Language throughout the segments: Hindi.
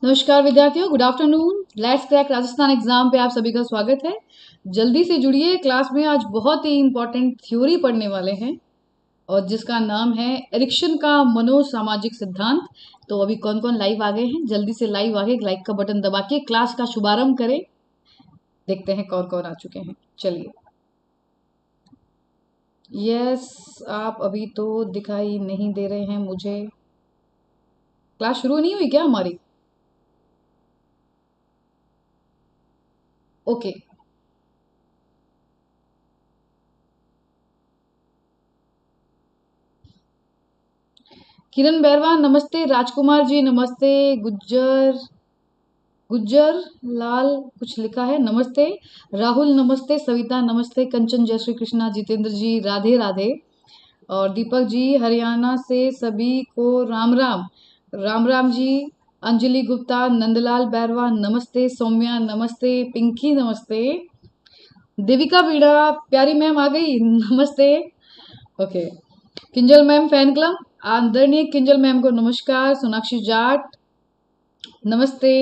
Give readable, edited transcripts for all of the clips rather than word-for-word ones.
नमस्कार विद्यार्थियों, good afternoon. Let's crack Rajasthan exam पे आप सभी का स्वागत है। जल्दी से जुड़िए, क्लास में आज बहुत ही इंपॉर्टेंट थ्योरी पढ़ने वाले हैं और जिसका नाम है एरिक्सन का मनोसामाजिक सिद्धांत। तो अभी कौन कौन लाइव आ गए हैं, जल्दी से लाइव आगे लाइक का बटन दबा के क्लास का शुभारंभ करें। देखते हैं कौन कौन आ चुके हैं। चलिए, यस, आप अभी तो दिखाई नहीं दे रहे हैं मुझे। क्लास शुरू नहीं हुई क्या हमारी? ओके, किरण बैरवा नमस्ते, राजकुमार जी नमस्ते, गुज्जर गुज्जर लाल कुछ लिखा है नमस्ते, राहुल नमस्ते, सविता नमस्ते, कंचन जय श्री कृष्णा, जितेंद्र जी राधे राधे, और दीपक जी हरियाणा से सभी को राम राम। राम राम जी। अंजलि गुप्ता, नंदलाल बैरवा नमस्ते, सौम्या नमस्ते, पिंकी नमस्ते, देविका बीड़ा प्यारी मैम आ गई नमस्ते। Okay, Kinjal ma'am fan club, आदरणीय किंजल मैम को नमस्कार। सोनाक्षी जाट नमस्ते।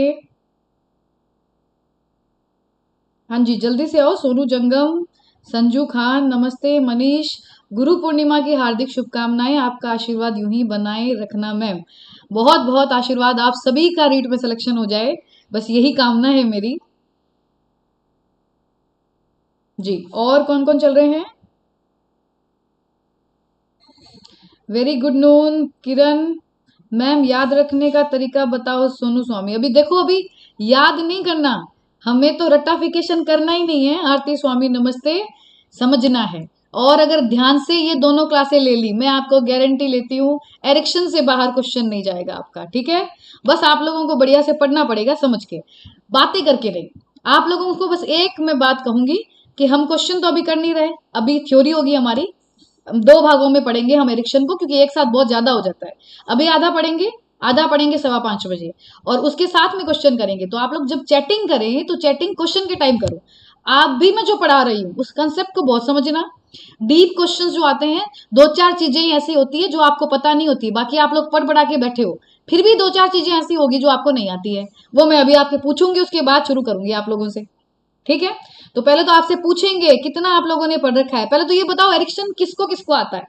हाँ जी, जल्दी से आओ। सोनू जंगम, संजू खान नमस्ते, मनीष, गुरु पूर्णिमा की हार्दिक शुभकामनाएं, आपका आशीर्वाद यूं ही बनाए रखना मैम। बहुत बहुत आशीर्वाद, आप सभी का रीट में सिलेक्शन हो जाए, बस यही कामना है मेरी जी। और कौन कौन चल रहे हैं? वेरी गुड नून किरण मैम, याद रखने का तरीका बताओ सोनू स्वामी। अभी देखो, अभी याद नहीं करना, हमें तो रट्टाफिकेशन करना ही नहीं है। आरती स्वामी नमस्ते, समझना है। और अगर ध्यान से ये दोनों क्लासें ले ली, मैं आपको गारंटी लेती हूँ एरिक्शन से बाहर क्वेश्चन नहीं जाएगा आपका, ठीक है। बस आप लोगों को बढ़िया से पढ़ना पड़ेगा, समझ के, बातें करके नहीं। आप लोगों को बस एक मैं बात कहूंगी कि हम क्वेश्चन तो अभी कर नहीं रहे, अभी थ्योरी होगी हमारी। दो भागों में पढ़ेंगे हम एरिक्शन को, क्योंकि एक साथ बहुत ज्यादा हो जाता है। अभी आधा पढ़ेंगे, आधा पढ़ेंगे 5:15 बजे, और उसके साथ में क्वेश्चन करेंगे। तो आप लोग जब चैटिंग करें तो चैटिंग क्वेश्चन के टाइम करो। आप भी मैं जो पढ़ा रही हूँ उस कंसेप्ट को बहुत समझना। डीप क्वेश्चन जो आते हैं, दो चार चीजें ही ऐसी होती है जो आपको पता नहीं होती, बाकी आप लोग पढ़ पढ़ा के बैठे हो, फिर भी दो चार चीजें ऐसी होगी जो आपको नहीं आती है। वो मैं अभी आपके पूछूंगी, उसके बाद शुरू करूंगी आप लोगों से, ठीक है। तो पहले तो आपसे पूछेंगे कितना आप लोगों ने पढ़ रखा है। पहले तो ये बताओ, एरिक्शन किसको किसको आता है?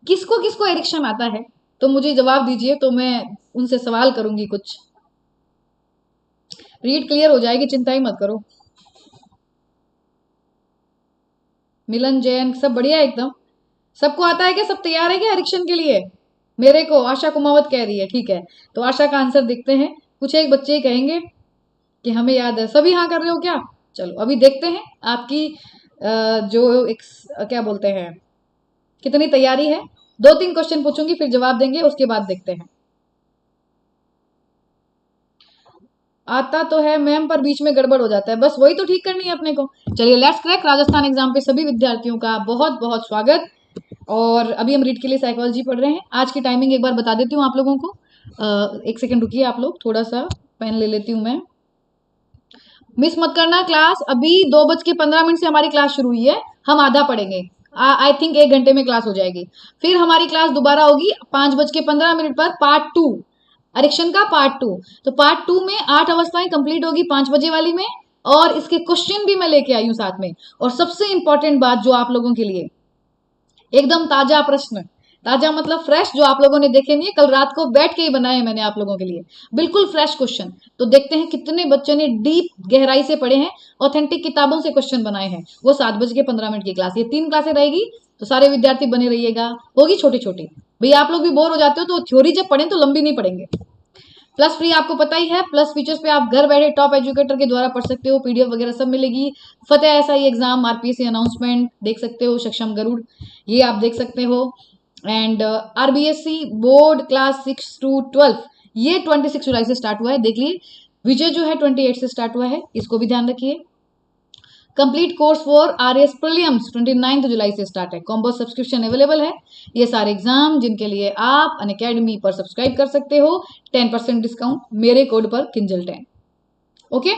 किसको किसको एरिक्शन आता है? तो मुझे जवाब दीजिए, तो मैं उनसे सवाल करूंगी कुछ। रीड क्लियर हो जाएगी, चिंता ही मत करो। मिलन जैन सब बढ़िया एकदम। सबको आता है क्या? सब तैयार है क्या एरिक्शन के लिए? मेरे को आशा कुमावत कह रही है, ठीक है। तो आशा का आंसर देखते हैं। कुछ एक बच्चे ही कहेंगे कि हमें याद है। सभी हाँ कर रहे हो क्या? चलो अभी देखते हैं आपकी जो एक क्या बोलते हैं, कितनी तैयारी है। दो तीन क्वेश्चन पूछूंगी, फिर जवाब देंगे, उसके बाद देखते हैं। आता तो है मैम, पर बीच में गड़बड़ हो जाता है, बस वही तो ठीक करनी है अपने को। चलिए, लेट्स क्रैक राजस्थान एग्जाम पे सभी विद्यार्थियों का बहुत बहुत स्वागत। और अभी हम रीड के लिए साइकोलॉजी पढ़ रहे हैं। आज की टाइमिंग एक बार बता देती हूँ आप लोगों को। एक सेकंड रुकिए, आप लोग थोड़ा सा पेन ले लेती हूँ मैं। मिस मत करना क्लास। अभी 2:15 से हमारी क्लास शुरू हुई है, हम आधा पढ़ेंगे। आई थिंक 1 घंटे में क्लास हो जाएगी। फिर हमारी क्लास दोबारा होगी 5:15 पर, पार्ट 2, एरिक्शन का पार्ट 2। तो पार्ट 2 में 8 अवस्थाएं कंप्लीट होगी 5 बजे वाली में, और इसके क्वेश्चन भी मैं लेके आई हूँ साथ में। और सबसे इंपॉर्टेंट बात जो आप लोगों के लिए, एकदम ताजा प्रश्न, ताजा मतलब फ्रेश, जो आप लोगों ने देखे नहीं है, कल रात को बैठ के ही बनाए हैं मैंने आप लोगों के लिए, बिल्कुल फ्रेश क्वेश्चन। तो देखते हैं कितने बच्चों ने डीप गहराई से पढ़े हैं, ऑथेंटिक किताबों से क्वेश्चन बनाए हैं। वो 7:15 की क्लास, ये 3 क्लासें रहेगी, तो सारे विद्यार्थी बने रहिएगा। होगी छोटी छोटी, भाई आप लोग भी बोर हो जाते हो, तो थ्योरी जब पढ़ें तो लंबी नहीं पढ़ेंगे। प्लस फ्री आपको पता ही है, प्लस फीचर्स पे आप घर बैठे टॉप एजुकेटर के द्वारा पढ़ सकते हो, पीडीएफ वगैरह सब मिलेगी। फतेह एसआई एग्जाम, आरपीएससी अनाउंसमेंट देख सकते हो, सक्षम गरुड़ ये आप देख सकते हो। And RBSC board class 6 to 12 ये 26 जुलाई से स्टार्ट हुआ है, देख लिए। विजय जो है 28 से स्टार्ट हुआ है, इसको भी ध्यान रखिए। Complete course for RS prelims 29 जुलाई से स्टार्ट है, कॉम्बो सब्सक्रिप्शन अवेलेबल है। ये सारे एग्जाम जिनके लिए आप अनअकैडमी पर सब्सक्राइब कर सकते हो, 10% डिस्काउंट मेरे कोड पर किंजल10। ओके,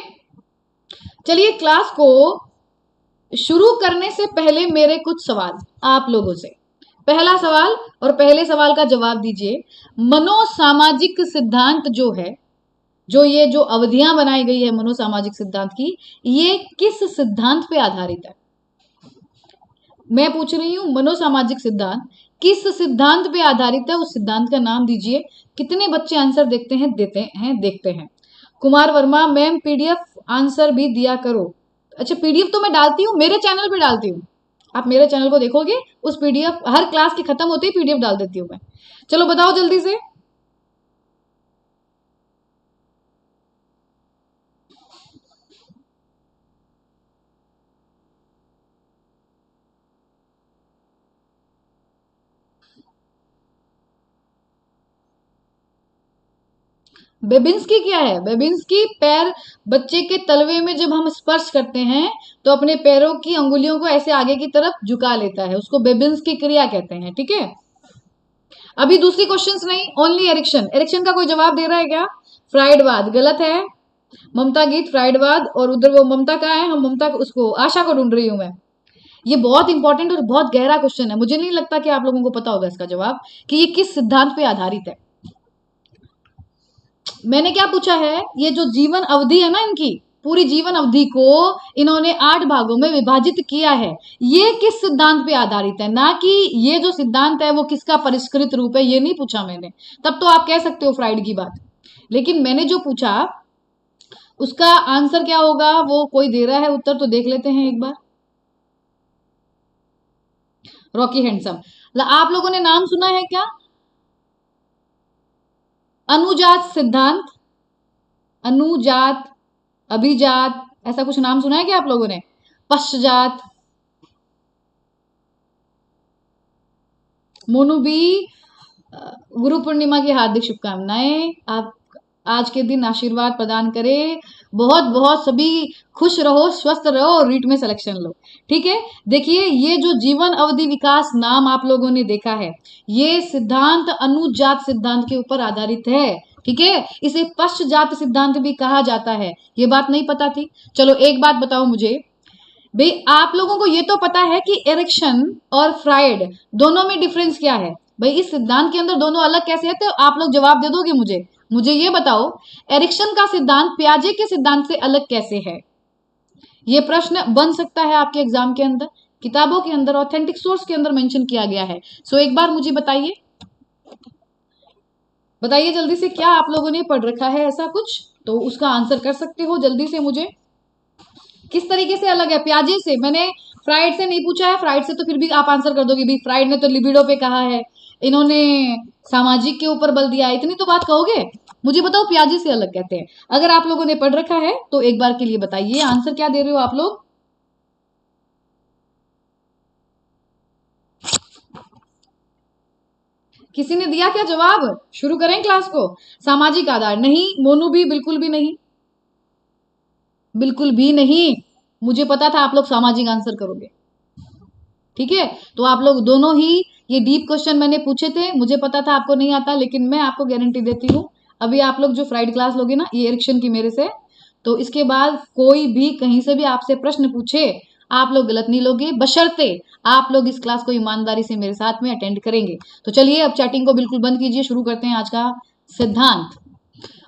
चलिए क्लास को शुरू करने से पहले मेरे कुछ सवाल आप लोगों से। पहला सवाल, और पहले सवाल का जवाब दीजिए। मनोसामाजिक सिद्धांत जो है जो अवधियां बनाई गई है मनोसामाजिक सिद्धांत की, ये किस सिद्धांत पे आधारित है? मैं पूछ रही हूँ मनोसामाजिक सिद्धांत किस सिद्धांत पे आधारित है, उस सिद्धांत का नाम दीजिए। कितने बच्चे आंसर देखते हैं। Kumar Verma ma'am PDF answer भी दिया करो। अच्छा, पीडीएफ तो मैं डालती हूँ, मेरे चैनल पे डालती हूँ। आप मेरे चैनल को देखोगे, उस पीडीएफ हर क्लास के खत्म होते ही पीडीएफ डाल देती हूँ मैं। चलो बताओ जल्दी से। बेबिंस्की क्या है? बेबिंस्की पैर, बच्चे के तलवे में जब हम स्पर्श करते हैं तो अपने पैरों की अंगुलियों को ऐसे आगे की तरफ झुका लेता है, उसको बेबिंस्की क्रिया कहते हैं। ठीक है, अभी दूसरी क्वेश्चंस नहीं, ओनली एरिक्शन। एरिक्शन का कोई जवाब दे रहा है क्या? फ्राइडवाद गलत है। ममता गीत फ्राइडवाद, और उधर वो ममता का है, हम ममता उसको आशा को ढूंढ रही हूं मैं। ये बहुत इंपॉर्टेंट और बहुत गहरा क्वेश्चन है, मुझे नहीं लगता कि आप लोगों को पता होगा इसका जवाब कि ये किस सिद्धांत पे आधारित है। मैंने क्या पूछा है, ये जो जीवन अवधि है ना, इनकी पूरी जीवन अवधि को इन्होंने 8 भागों में विभाजित किया है, ये किस सिद्धांत पे आधारित है, ना कि ये जो सिद्धांत है वो किसका परिष्कृत रूप है, ये नहीं पूछा मैंने। तब तो आप कह सकते हो फ्राइड की बात, लेकिन मैंने जो पूछा उसका आंसर क्या होगा, वो कोई दे रहा है उत्तर, तो देख लेते हैं एक बार। Rocky handsome. आप लोगों ने नाम सुना है क्या? अनुजात सिद्धांत, अनुजात, अभिजात, ऐसा कुछ नाम सुना है क्या आप लोगों ने? पश्चात, मोनू बी, गुरु पूर्णिमा की हार्दिक शुभकामनाएं। आप आज के दिन आशीर्वाद प्रदान करें, बहुत बहुत सभी खुश रहो, स्वस्थ रहो और रीट में सिलेक्शन लो। ठीक है, देखिए ये जो जीवन अवधि विकास नाम आप लोगों ने देखा है, ये सिद्धांत अनुजात सिद्धांत के ऊपर आधारित है। ठीक है, इसे पश्चात सिद्धांत भी कहा जाता है, ये बात नहीं पता थी। चलो एक बात बताओ मुझे भाई, आप लोगों को ये तो पता है कि एरिक्शन और फ्राइड दोनों में डिफरेंस क्या है? भाई इस सिद्धांत के अंदर दोनों अलग कैसे है, तो आप लोग जवाब दे दोगे मुझे? मुझे ये बताओ, एरिक्शन का सिद्धांत पियाजे के सिद्धांत से अलग कैसे है? ये प्रश्न बन सकता है आपके एग्जाम के अंदर, किताबों के अंदर, ऑथेंटिक सोर्स के अंदर मेंशन किया गया है। सो एक बार मुझे बताइए, बताइए जल्दी से, क्या आप लोगों ने पढ़ रखा है ऐसा कुछ? तो उसका आंसर कर सकते हो जल्दी से मुझे। किस तरीके से अलग है पियाजे से? मैंने फ्राइड से नहीं पूछा है, फ्राइड से तो फिर भी आप आंसर कर दोगे, भी फ्राइड ने तो लिबिडो पे कहा है, इन्होंने सामाजिक के ऊपर बल दिया है, इतनी तो बात कहोगे। मुझे बताओ पियाजे से अलग कहते हैं। अगर आप लोगों ने पढ़ रखा है तो एक बार के लिए बताइए, आंसर क्या दे रहे हो आप लोग? किसी ने दिया क्या जवाब? शुरू करें क्लास को। सामाजिक आधार नहीं, मोनू भी बिल्कुल भी नहीं, बिल्कुल भी नहीं। मुझे पता था आप लोग सामाजिक आंसर करोगे। ठीक है, तो आप लोग दोनों ही, ये डीप क्वेश्चन मैंने पूछे थे, मुझे पता था आपको नहीं आता, लेकिन मैं आपको गारंटी देती हूँ, अभी आप लोग जो फ्राइड क्लास लोगे ना, ये एरिक्शन की मेरे से, तो इसके बाद कोई भी कहीं से भी आपसे प्रश्न पूछे, आप लोग गलत नहीं लोगे, बशर्ते आप लोग इस क्लास को ईमानदारी से मेरे साथ में अटेंड करेंगे। तो चलिए अब चैटिंग को बिल्कुल बंद कीजिए, शुरू करते हैं आज का सिद्धांत।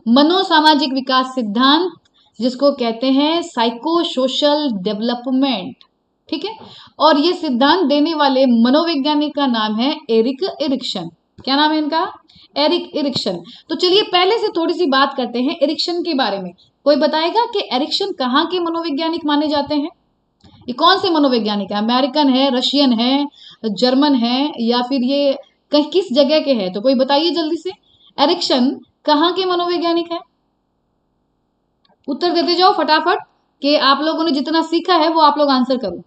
मनोसामाजिक विकास सिद्धांत, जिसको कहते हैं साइको सोशल डेवलपमेंट। ठीक है, और ये सिद्धांत देने वाले मनोवैज्ञानिक का नाम है एरिक इरिक्सन। क्या नाम है इनका? Erik Erikson. तो चलिए पहले से थोड़ी सी बात करते हैं इरिक्सन के बारे में। कोई बताएगा कि एरिक्सन कहाँ के मनोवैज्ञानिक माने जाते हैं? ये कौन से मनोवैज्ञानिक है? अमेरिकन है, रशियन है, जर्मन है, या फिर ये कहीं किस जगह के हैं? तो कोई बताइए जल्दी से, एरिक्सन कहाँ के मनोवैज्ञानिक है? उत्तर देते जाओ फटाफट, कि आप लोगों ने जितना सीखा है वो आप लोग आंसर करो।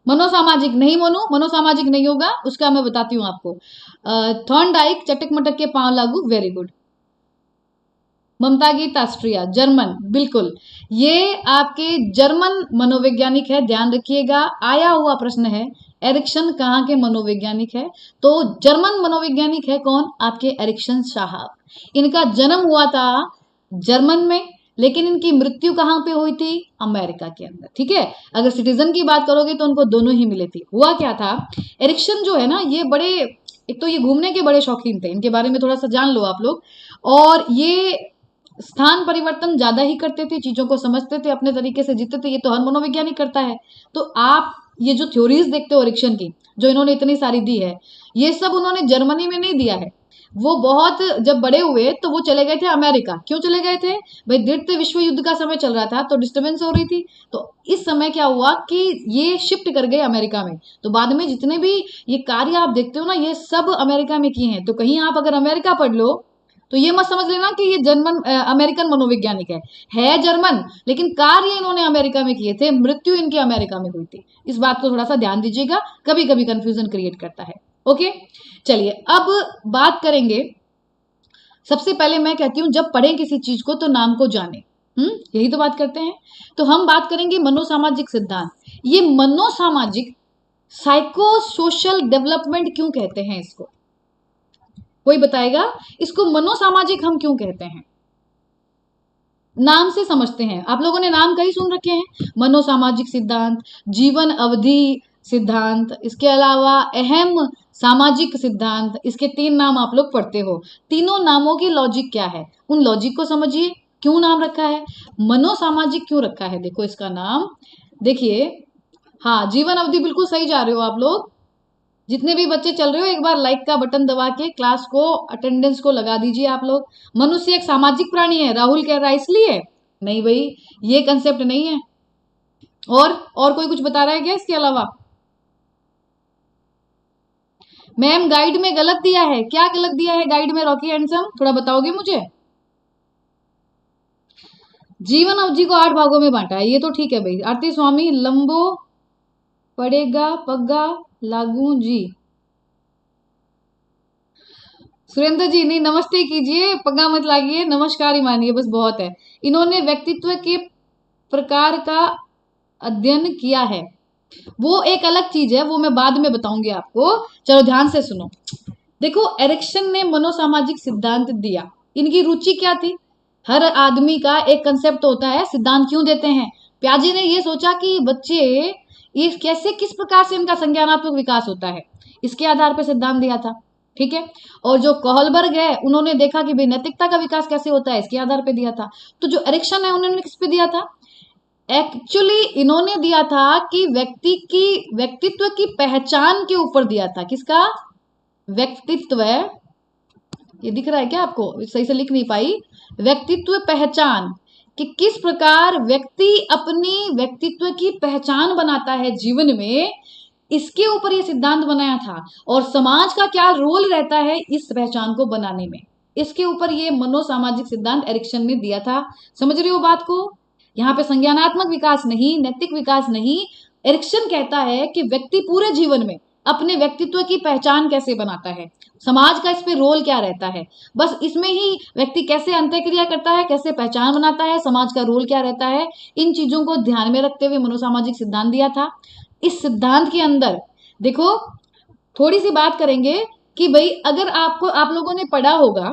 मनोसामाजिक नहीं मोनू, मनोसामाजिक नहीं होगा, उसका मैं बताती हूं आपको। थॉर्नडाइक, चटक मटक के पांव लागू, वेरी गुड। ममता गीत ऑस्ट्रिया, जर्मन, बिल्कुल, ये आपके जर्मन मनोवैज्ञानिक है, ध्यान रखिएगा। आया हुआ प्रश्न है एरिक्सन कहाँ के मनोवैज्ञानिक है, तो जर्मन मनोवैज्ञानिक है कौन? आपके एरिक्सन साहब। इनका जन्म हुआ था जर्मन में, लेकिन इनकी मृत्यु कहाँ पे हुई थी? अमेरिका के अंदर। ठीक है, अगर सिटीजन की बात करोगे तो उनको दोनों ही मिले थे। हुआ क्या था, एरिक्सन जो है ना, ये बड़े एक तो ये घूमने के बड़े शौकीन थे, इनके बारे में थोड़ा सा जान लो आप लोग। और ये स्थान परिवर्तन ज्यादा ही करते थे, चीजों को समझते थे, अपने तरीके से जीते थे। ये तो हर मनोवैज्ञानिक करता है। तो आप ये जो थ्योरीज देखते हो एरिक्सन की, जो इन्होंने इतनी सारी दी है, ये सब उन्होंने जर्मनी में नहीं दिया है। वो बहुत जब बड़े हुए तो वो चले गए थे अमेरिका। क्यों चले गए थे भाई? द्वितीय विश्व युद्ध का समय चल रहा था, तो डिस्टर्बेंस हो रही थी। तो इस समय क्या हुआ कि ये शिफ्ट कर गए अमेरिका में। तो बाद में जितने भी ये कार्य आप देखते हो ना, ये सब अमेरिका में किए हैं। तो कहीं आप अगर अमेरिका पढ़ लो तो ये मत समझ लेना कि ये जर्मन अमेरिकन मनोवैज्ञानिक है जर्मन, लेकिन कार्य इन्होंने अमेरिका में किए थे, मृत्यु इनकी अमेरिका में हुई थी। इस बात को थोड़ा सा ध्यान दीजिएगा, कभी कभी कंफ्यूजन क्रिएट करता है। ओके, चलिए अब बात करेंगे। सबसे पहले मैं कहती हूं, जब पढ़ें किसी चीज को तो नाम को जाने। यही तो बात करते हैं। तो हम बात करेंगे मनोसामाजिक सिद्धांत। ये मनोसामाजिक, साइको सोशल डेवलपमेंट क्यों कहते हैं इसको? कोई बताएगा इसको मनोसामाजिक हम क्यों कहते हैं? नाम से समझते हैं। आप लोगों ने नाम कई सुन रखे हैं, मनोसामाजिक सिद्धांत, जीवन अवधि सिद्धांत, इसके अलावा अहम सामाजिक सिद्धांत। इसके 3 नाम आप लोग पढ़ते हो। तीनों नामों की लॉजिक क्या है, उन लॉजिक को समझिए। क्यों नाम रखा है, मनोसामाजिक क्यों रखा है? देखो इसका नाम, देखिए, हाँ, जीवन अवधि बिल्कुल सही जा रहे हो आप लोग। जितने भी बच्चे चल रहे हो, एक बार लाइक का बटन दबा के क्लास को, अटेंडेंस को लगा दीजिए आप लोग। मनुष्य एक सामाजिक प्राणी है, राहुल कह रहा है इसलिए। नहीं भाई, ये कंसेप्ट नहीं है। और कोई कुछ बता रहा है क्या इसके अलावा? मैम गाइड में गलत दिया है। क्या गलत दिया है गाइड में रॉकी हैंडसम, थोड़ा बताओगे मुझे? जीवन अवधि को 8 भागों में बांटा है, ये तो ठीक है भाई। आरती स्वामी, लंबो पड़ेगा पग्गा लागू जी। सुरेंद्र जी, नहीं, नमस्ते कीजिए, पग्गा मत लागिए, नमस्कार ही मानिए, बस बहुत है। इन्होंने व्यक्तित्व के प्रकार का अध्ययन किया है, वो एक अलग चीज है, वो मैं बाद में बताऊंगी आपको। चलो ध्यान से सुनो। देखो, एरिक्सन ने मनोसामाजिक सिद्धांत दिया। इनकी रुचि क्या थी? हर आदमी का एक कंसेप्ट होता है, सिद्धांत क्यों देते हैं। प्याजे ने ये सोचा कि बच्चे ये कैसे, किस प्रकार से इनका संज्ञानात्मक विकास होता है, इसके आधार पर सिद्धांत दिया था। ठीक है। और जो कोहलबर्ग है, उन्होंने देखा कि भाई नैतिकता का विकास कैसे होता है, इसके आधार पर दिया था। तो जो एरिक्सन है, उन्होंने किस पे दिया था? एक्चुअली इन्होंने दिया था कि व्यक्तित्व की पहचान के ऊपर दिया था। किसका? व्यक्तित्व। ये दिख रहा है क्या आपको? सही से लिख नहीं पाई। व्यक्तित्व पहचान, कि किस प्रकार व्यक्ति अपनी व्यक्तित्व की पहचान बनाता है जीवन में, इसके ऊपर ये सिद्धांत बनाया था। और समाज का क्या रोल रहता है इस पहचान को बनाने में, इसके ऊपर ये मनोसामाजिक सिद्धांत एरिक्सन ने दिया था। समझ रहे हो बात को? यहाँ पे संज्ञानात्मक विकास नहीं, नैतिक विकास नहीं। एरिक्सन कहता है कि व्यक्ति पूरे जीवन में अपने व्यक्तित्व की पहचान कैसे बनाता है, समाज का इस पे रोल क्या रहता है, बस इसमें ही व्यक्ति कैसे अंत्यक्रिया करता है, कैसे पहचान बनाता है, समाज का रोल क्या रहता है, इन चीजों को ध्यान में रखते हुए मनोसामाजिक सिद्धांत दिया था। इस सिद्धांत के अंदर देखो, थोड़ी सी बात करेंगे कि भाई अगर आप लोगों ने पढ़ा होगा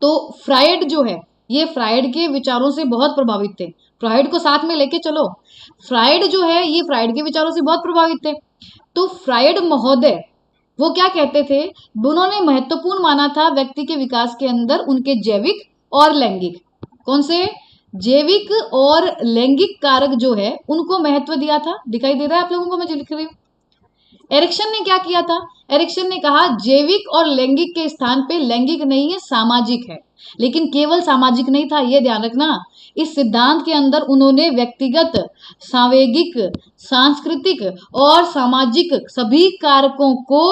तो फ्रायड जो है, ये फ्रायड के विचारों से बहुत प्रभावित थे। फ्रायड को साथ में लेके चलो। फ्रायड जो है, ये फ्रायड के विचारों से बहुत प्रभावित थे। तो फ्रायड महोदय वो क्या कहते थे? उन्होंने महत्वपूर्ण माना था व्यक्ति के विकास के अंदर उनके जैविक और लैंगिक, कौन से? जैविक और लैंगिक कारक जो है उनको महत्व दिया था। दिखाई दे रहा है आप लोगों को मैं जो लिख रही हूँ? एरिक्सन ने क्या किया था? एरिक्सन ने कहा जैविक और लैंगिक के स्थान पे लैंगिक नहीं है, सामाजिक है। लेकिन केवल सामाजिक नहीं था, ये ध्यान रखना। इस सिद्धांत के अंदर उन्होंने व्यक्तिगत, सांवेगिक, सांस्कृतिक और सामाजिक सभी कारकों को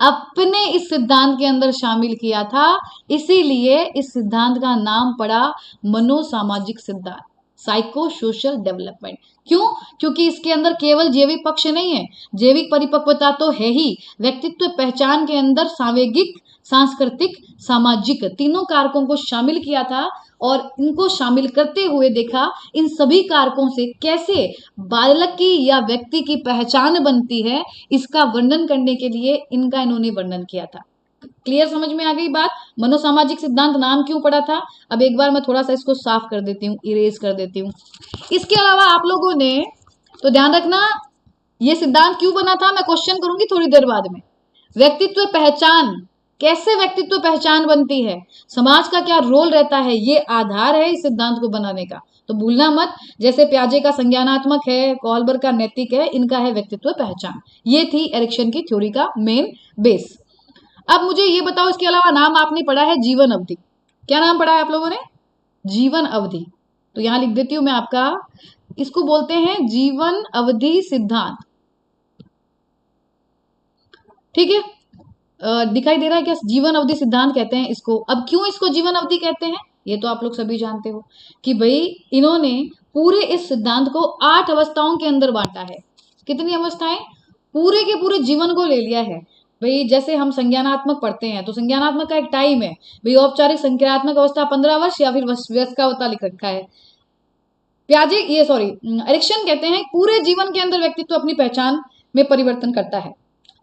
अपने इस सिद्धांत के अंदर शामिल किया था। इसीलिए इस सिद्धांत का नाम पड़ा मनोसामाजिक सिद्धांत, साइको सोशल डेवलपमेंट। क्यों? क्योंकि इसके अंदर केवल जैविक पक्ष नहीं है, जैविक परिपक्वता तो है ही, व्यक्तित्व पहचान के अंदर सांवेगिक, सांस्कृतिक, सामाजिक तीनों कारकों को शामिल किया था। और इनको शामिल करते हुए देखा इन सभी कारकों से कैसे बालक की या व्यक्ति की पहचान बनती है, इसका वर्णन करने के लिए इनका इन्होंने वर्णन किया था। क्लियर, समझ में आ गई बात? मनोसामाजिक सिद्धांत नाम क्यों पड़ा था? अब एक बार मैं थोड़ा सा इसको साफ कर देती हूँ, इरेज कर देती हूँ। इसके अलावा आप लोगों ने तो ध्यान रखना, ये सिद्धांत क्यों बना था मैं क्वेश्चन करूंगी थोड़ी देर बाद में। व्यक्तित्व पहचान, कैसे व्यक्तित्व पहचान बनती है, समाज का क्या रोल रहता है, ये आधार है इस सिद्धांत को बनाने का। तो भूलना मत, जैसे प्याजे का संज्ञानात्मक है, कॉलबर का नैतिक है, इनका है व्यक्तित्व पहचान। ये थी एरिक्सन की थ्योरी का मेन बेस। अब मुझे ये बताओ, इसके अलावा नाम आपने पढ़ा है जीवन अवधि। क्या नाम पढ़ा है आप लोगों ने? जीवन अवधि। तो यहां लिख देती हूं मैं आपका, इसको बोलते हैं जीवन अवधि सिद्धांत। ठीक है, दिखाई दे रहा है क्या? जीवन अवधि सिद्धांत कहते हैं इसको। अब क्यों इसको जीवन अवधि कहते हैं, ये तो आप लोग सभी जानते हो कि भाई इन्होंने पूरे इस सिद्धांत को 8 अवस्थाओं के अंदर बांटा है। कितनी अवस्थाएं? पूरे के पूरे जीवन को ले लिया है। भाई जैसे हम संज्ञानात्मक पढ़ते हैं तो संज्ञानात्मक का एक टाइम है, भाई औपचारिक संज्ञानात्मक अवस्था 15 वर्ष या फिर वयस्कावस्था लिख रखा है। प्याजे ये सॉरी एरिक्सन कहते हैं पूरे जीवन के अंदर व्यक्तित्व अपनी पहचान में परिवर्तन करता है।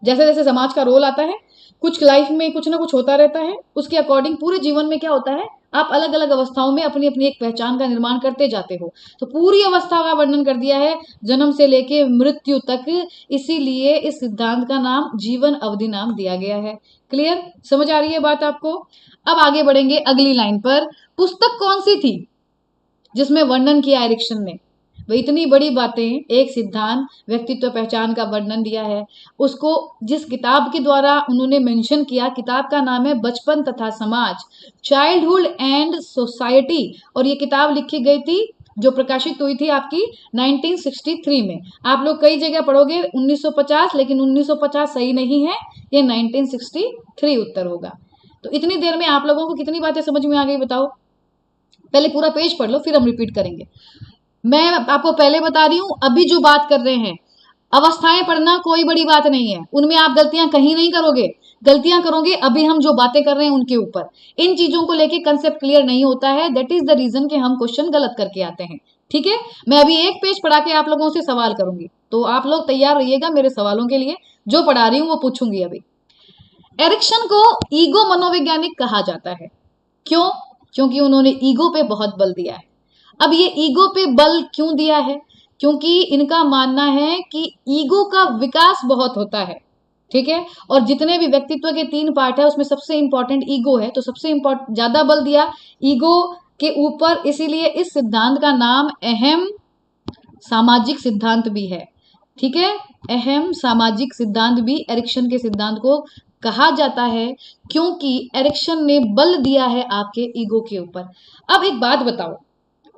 जैसे जैसे समाज का रोल आता है, कुछ लाइफ में कुछ ना कुछ होता रहता है, उसके अकॉर्डिंग पूरे जीवन में क्या होता है, आप अलग अलग अवस्थाओं में अपनी अपनी एक पहचान का निर्माण करते जाते हो। तो पूरी अवस्था का वर्णन कर दिया है, जन्म से लेके मृत्यु तक, इसीलिए इस सिद्धांत का नाम जीवन अवधि नाम दिया गया है। क्लियर? समझ आ रही है बात आपको? अब आगे बढ़ेंगे अगली लाइन पर। पुस्तक कौन सी थी जिसमें वर्णन किया एरिक्सन ने? वही इतनी बड़ी बातें, एक सिद्धांत व्यक्तित्व पहचान का वर्णन दिया है, उसको जिस किताब के द्वारा उन्होंने मेंशन किया, किताब का नाम है बचपन तथा समाज, चाइल्डहुड एंड सोसाइटी। और ये किताब लिखी गई थी, जो प्रकाशित हुई थी आपकी 1963 में। आप लोग कई जगह पढ़ोगे 1950, लेकिन 1950 सही नहीं है, ये 1963 उत्तर होगा। तो इतनी देर में आप लोगों को कितनी बातें समझ में आ गई बताओ? पहले पूरा पेज पढ़ लो, फिर हम रिपीट करेंगे। मैं आपको पहले बता रही हूं, अभी जो बात कर रहे हैं, अवस्थाएं पढ़ना कोई बड़ी बात नहीं है, उनमें आप गलतियां कहीं नहीं करोगे। गलतियां करोगे अभी हम जो बातें कर रहे हैं उनके ऊपर। इन चीजों को लेके कंसेप्ट क्लियर नहीं होता है, दैट इज द रीजन कि हम क्वेश्चन गलत करके आते हैं। ठीक है, मैं अभी एक पेज पढ़ा के आप लोगों से सवाल करूंगी, तो आप लोग तैयार रहिएगा मेरे सवालों के लिए। जो पढ़ा रही हूं वो पूछूंगी अभी। एरिक्सन को ईगो मनोवैज्ञानिक कहा जाता है। क्यों? क्योंकि उन्होंने ईगो पे बहुत बल दिया है। अब ये ईगो पे बल क्यों दिया है? क्योंकि इनका मानना है कि ईगो का विकास बहुत होता है। ठीक है, और जितने भी व्यक्तित्व के 3 पार्ट है उसमें सबसे इंपॉर्टेंट ईगो है, तो सबसे इंपॉर्टेंट ज्यादा बल दिया ईगो के ऊपर, इसीलिए इस सिद्धांत का नाम अहम सामाजिक सिद्धांत भी है। ठीक है, अहम सामाजिक सिद्धांत भी एरिक्सन के सिद्धांत को कहा जाता है, क्योंकि एरिक्सन ने बल दिया है आपके ईगो के ऊपर। अब एक बात बताओ,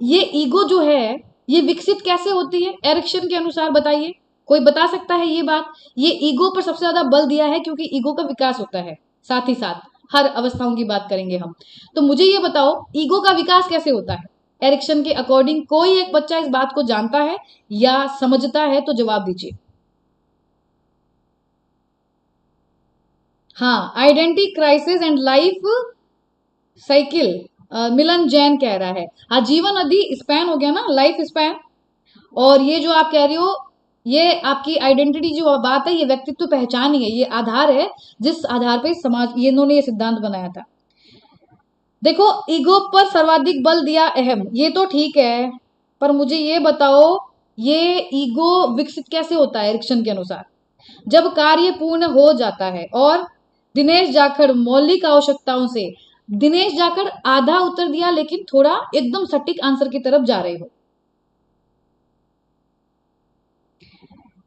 ये ईगो जो है ये विकसित कैसे होती है एरिक्सन के अनुसार? बताइए, कोई बता सकता है ये बात? ये ईगो पर सबसे ज्यादा बल दिया है क्योंकि ईगो का विकास होता है, साथ ही साथ हर अवस्थाओं की बात करेंगे हम। तो मुझे ये बताओ, ईगो का विकास कैसे होता है एरिक्सन के अकॉर्डिंग? कोई एक बच्चा इस बात को जानता है या समझता है तो जवाब दीजिए। हाँ, identity crisis and life cycle, Milan Jain कह रहा है। हाँ, जीवन अवधि स्पैन हो गया ना, लाइफ स्पैन। और ये जो आप कह रही हो, ये आपकी आइडेंटिटी जो बात है, ये व्यक्तित्व पहचान ही है, ये आधार है जिस आधार पे समाज ये इन्होंने ये सिद्धांत बनाया था। देखो, ईगो पर सर्वाधिक बल दिया अहम, ये तो ठीक है, पर मुझे ये बताओ ये ईगो विकसित कैसे होता है एरिक्सन के अनुसार? जब कार्य पूर्ण हो जाता है। और दिनेश जाखड़ मौलिक आवश्यकताओं से, दिनेश जाखड़ आधा उत्तर दिया लेकिन थोड़ा एकदम सटीक आंसर की तरफ जा रहे हो।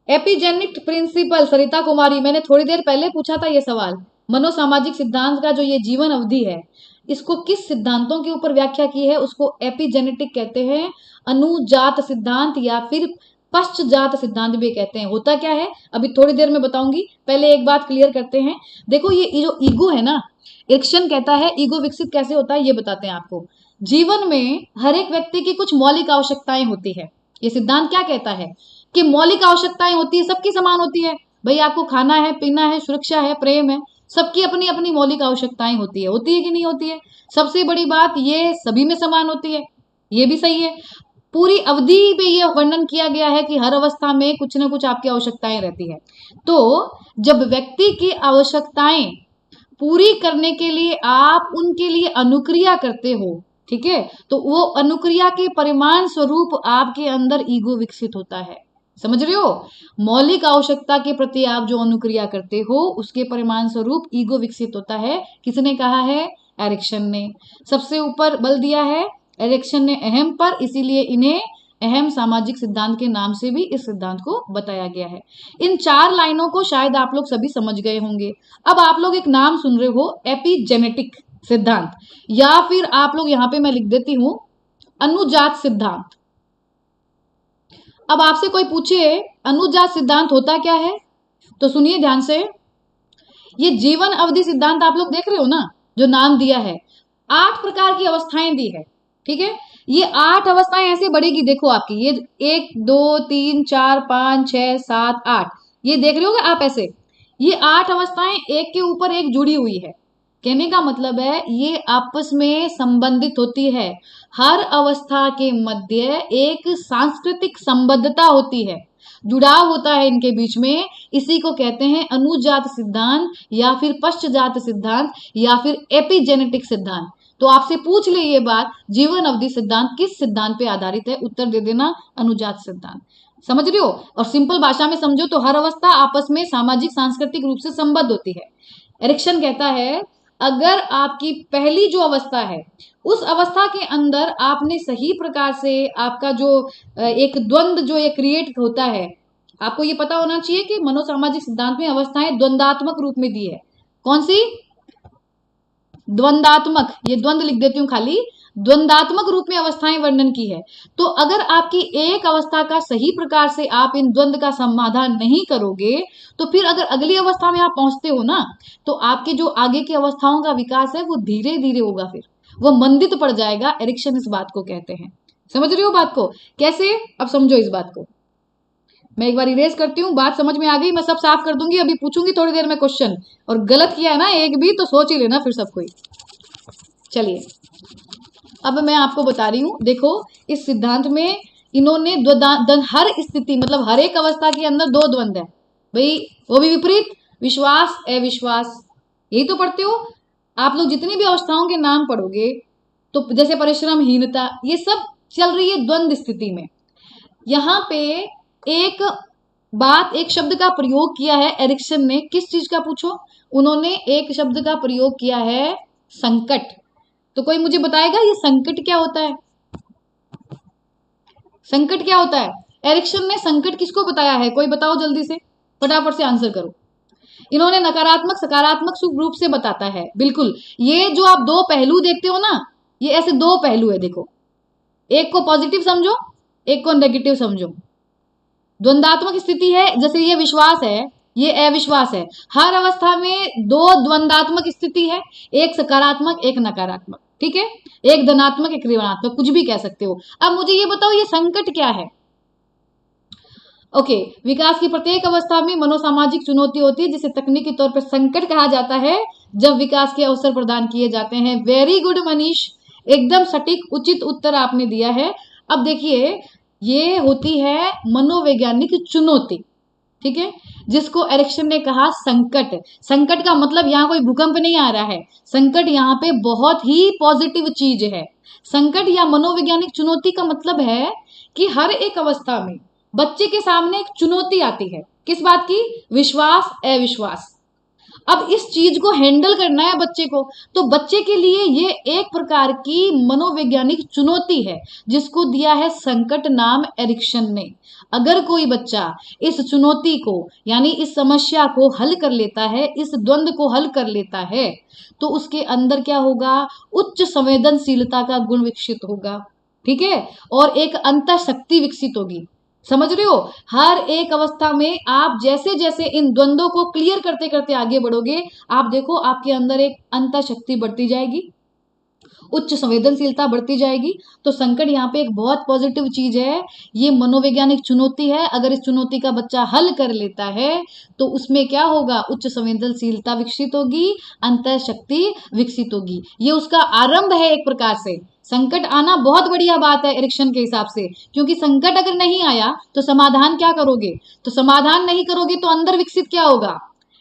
एपिजेनिक प्रिंसिपल, सरिता कुमारी, मैंने थोड़ी देर पहले पूछा था ये सवाल। मनोसामाजिक सिद्धांत का जो ये जीवन अवधि है, इसको किस सिद्धांतों के ऊपर व्याख्या की है? उसको एपिजेनेटिक कहते हैं, अनुजात सिद्धांत या फिर पश्चजात सिद्धांत भी कहते हैं। होता क्या है अभी थोड़ी देर में बताऊंगी, पहले एक बात क्लियर करते हैं। देखो, ये जो ईगो है ना, एरिक्सन कहता है ईगो विकसित कैसे होता है, ये बताते हैं आपको। जीवन में हर एक व्यक्ति की कुछ मौलिक आवश्यकताएं होती है। ये सिद्धांत क्या कहता है कि मौलिक आवश्यकताएं होती है, सबकी समान होती है। भाई आपको खाना है, पीना है, सुरक्षा है, प्रेम है, सबकी अपनी अपनी मौलिक आवश्यकताएं होती है कि नहीं होती है? सबसे बड़ी बात ये सभी में समान होती है, ये भी सही है। पूरी अवधि पे ये वर्णन किया गया है कि हर अवस्था में कुछ ना कुछ आपकी आवश्यकताएं रहती है। तो जब व्यक्ति की आवश्यकताएं पूरी करने के लिए आप उनके लिए अनुक्रिया करते हो, ठीक है, तो वो अनुक्रिया के परिमाण स्वरूप आपके अंदर ईगो विकसित होता है। समझ रहे हो? मौलिक आवश्यकता के प्रति आप जो अनुक्रिया करते हो उसके परिणाम स्वरूप ईगो विकसित होता है। किसने कहा है? एरिक्सन ने। सबसे ऊपर बल दिया है एरिक्सन ने अहम पर, इसीलिए इन्हें अहम सामाजिक सिद्धांत के नाम से भी इस सिद्धांत को बताया गया है। इन 4 लाइनों को शायद आप लोग सभी समझ गए होंगे। अब आप लोग एक नाम सुन रहे हो, एपिजेनेटिक सिद्धांत, या फिर आप लोग यहां पे मैं लिख देती हूं अनुजात सिद्धांत। अब आपसे कोई पूछे अनुजात सिद्धांत होता क्या है, तो सुनिए ध्यान से। ये जीवन अवधि सिद्धांत आप लोग देख रहे हो ना, जो नाम दिया है, 8 प्रकार की अवस्थाएं दी है। ठीक है, ये 8 अवस्थाएं ऐसे बढ़ेगी, देखो आपकी ये 1 2 3 4 5 6 7 8, ये देख रहे हो आप ऐसे, ये 8 अवस्थाएं एक के ऊपर एक जुड़ी हुई है। कहने का मतलब है ये आपस में संबंधित होती है। हर अवस्था के मध्य एक सांस्कृतिक संबद्धता होती है, जुड़ाव होता है इनके बीच में। इसी को कहते हैं अनुजात सिद्धांत, या फिर पश्चजात सिद्धांत, या फिर एपिजेनेटिक सिद्धांत। तो आपसे पूछ ले ये बात, जीवन अवधि सिद्धांत किस सिद्धांत पे आधारित है? उत्तर दे देना अनुजात सिद्धांत। समझ रहे हो? और सिंपल भाषा में समझो तो हर अवस्था आपस में सामाजिक सांस्कृतिक रूप से संबद्ध होती है। एरिक्सन कहता है अगर आपकी पहली जो अवस्था है उस अवस्था के अंदर आपने सही प्रकार से आपका जो एक द्वंद्व जो ये क्रिएट होता है, आपको ये पता होना चाहिए कि मनोसामाजिक सिद्धांत में अवस्थाएं द्वंद्वात्मक रूप में दी है। कौन सी? द्वंद्वात्मक, ये द्वंद्व लिख देती हूं खाली, द्वंद्वात्मक रूप में अवस्थाएं वर्णन की है। तो अगर आपकी एक अवस्था का सही प्रकार से आप इन द्वंद्व का समाधान नहीं करोगे, तो फिर अगर अगली अवस्था में आप पहुंचते हो ना, तो आपके जो आगे की अवस्थाओं का विकास है वो धीरे धीरे होगा, फिर वो मंदित पड़ जाएगा। एरिक्सन इस बात को कहते हैं। समझ रहे हो बात को? कैसे? अब समझो इस बात को। मैं एक बार इरेज करती हूँ, बात समझ में आ गई? मैं सब साफ कर दूंगी, अभी पूछूंगी थोड़ी देर में क्वेश्चन, और गलत किया है ना एक भी तो सोच ही लेना फिर सब कोई। चलिए अब मैं आपको बता रही हूं, देखो इस सिद्धांत में इन्होंने हर स्थिति मतलब हर एक अवस्था के अंदर 2 द्वंद्व है भाई, वो भी विपरीत, विश्वास अविश्वास, यही तो पढ़ते हो आप लोग। जितनी भी अवस्थाओं के नाम पढ़ोगे तो जैसे परिश्रमहीनता, ये सब चल रही है द्वंद्व स्थिति में। यहाँ पे एक बात, एक शब्द का प्रयोग किया है एरिक्सन ने, किस चीज का पूछो? उन्होंने एक शब्द का प्रयोग किया है संकट। तो कोई मुझे बताएगा ये संकट क्या होता है? संकट क्या होता है? एरिक्सन ने संकट किसको बताया है? कोई बताओ जल्दी से, फटाफट से आंसर करो। इन्होंने नकारात्मक सकारात्मक रूप से बताता है, बिल्कुल। ये जो आप 2 पहलू देखते हो ना, ये ऐसे 2 पहलू है, देखो एक को पॉजिटिव समझो, एक को नेगेटिव समझो। द्वंद्वात्मक स्थिति है, जैसे ये विश्वास है, ये अविश्वास है। हर अवस्था में 2 द्वंद्वात्मक स्थिति है, एक सकारात्मक एक नकारात्मक, ठीक है, एक धनात्मक एक ऋणात्मक, कुछ भी कह सकते हो। अब मुझे ये बताओ ये संकट क्या है? ओके, विकास की प्रत्येक अवस्था में मनोसामाजिक चुनौती होती है जिसे तकनीकी तौर पर संकट कहा जाता है, जब विकास के अवसर प्रदान किए जाते हैं। वेरी गुड मनीष, एकदम सटीक उचित उत्तर आपने दिया है। अब देखिए ये होती है मनोवैज्ञानिक चुनौती, ठीक है, जिसको एरिक्सन ने कहा संकट। संकट का मतलब यहाँ कोई भूकंप नहीं आ रहा है, संकट यहाँ पे बहुत ही पॉजिटिव चीज है। संकट या मनोवैज्ञानिक चुनौती का मतलब है कि हर एक अवस्था में बच्चे के सामने एक चुनौती आती है, किस बात की? विश्वास अविश्वास। अब इस चीज को हैंडल करना है बच्चे को, तो बच्चे के लिए ये एक प्रकार की मनोवैज्ञानिक चुनौती है जिसको दिया है संकट नाम एरिक्सन ने। अगर कोई बच्चा इस चुनौती को यानी इस समस्या को हल कर लेता है, इस द्वंद्व को हल कर लेता है, तो उसके अंदर क्या होगा? उच्च संवेदनशीलता का गुण विकसित होगा, ठीक है, और एक अंतःशक्ति विकसित होगी। समझ रहे हो? हर एक अवस्था में आप जैसे जैसे इन द्वंद्वों को क्लियर करते करते आगे बढ़ोगे, आप देखो आपके अंदर एक अंतःशक्ति बढ़ती जाएगी, उच्च संवेदनशीलता बढ़ती जाएगी। तो संकट यहाँ पे एक बहुत पॉजिटिव चीज है, ये मनोवैज्ञानिक चुनौती है। अगर इस चुनौती का बच्चा हल कर लेता है तो उसमें क्या होगा? उच्च संवेदनशीलता विकसित होगी, अंतःशक्ति विकसित होगी। ये उसका आरंभ है एक प्रकार से। संकट आना बहुत बढ़िया बात है एरिक्सन के हिसाब से, क्योंकि संकट अगर नहीं आया तो समाधान क्या करोगे? तो समाधान नहीं करोगे तो अंदर विकसित क्या होगा?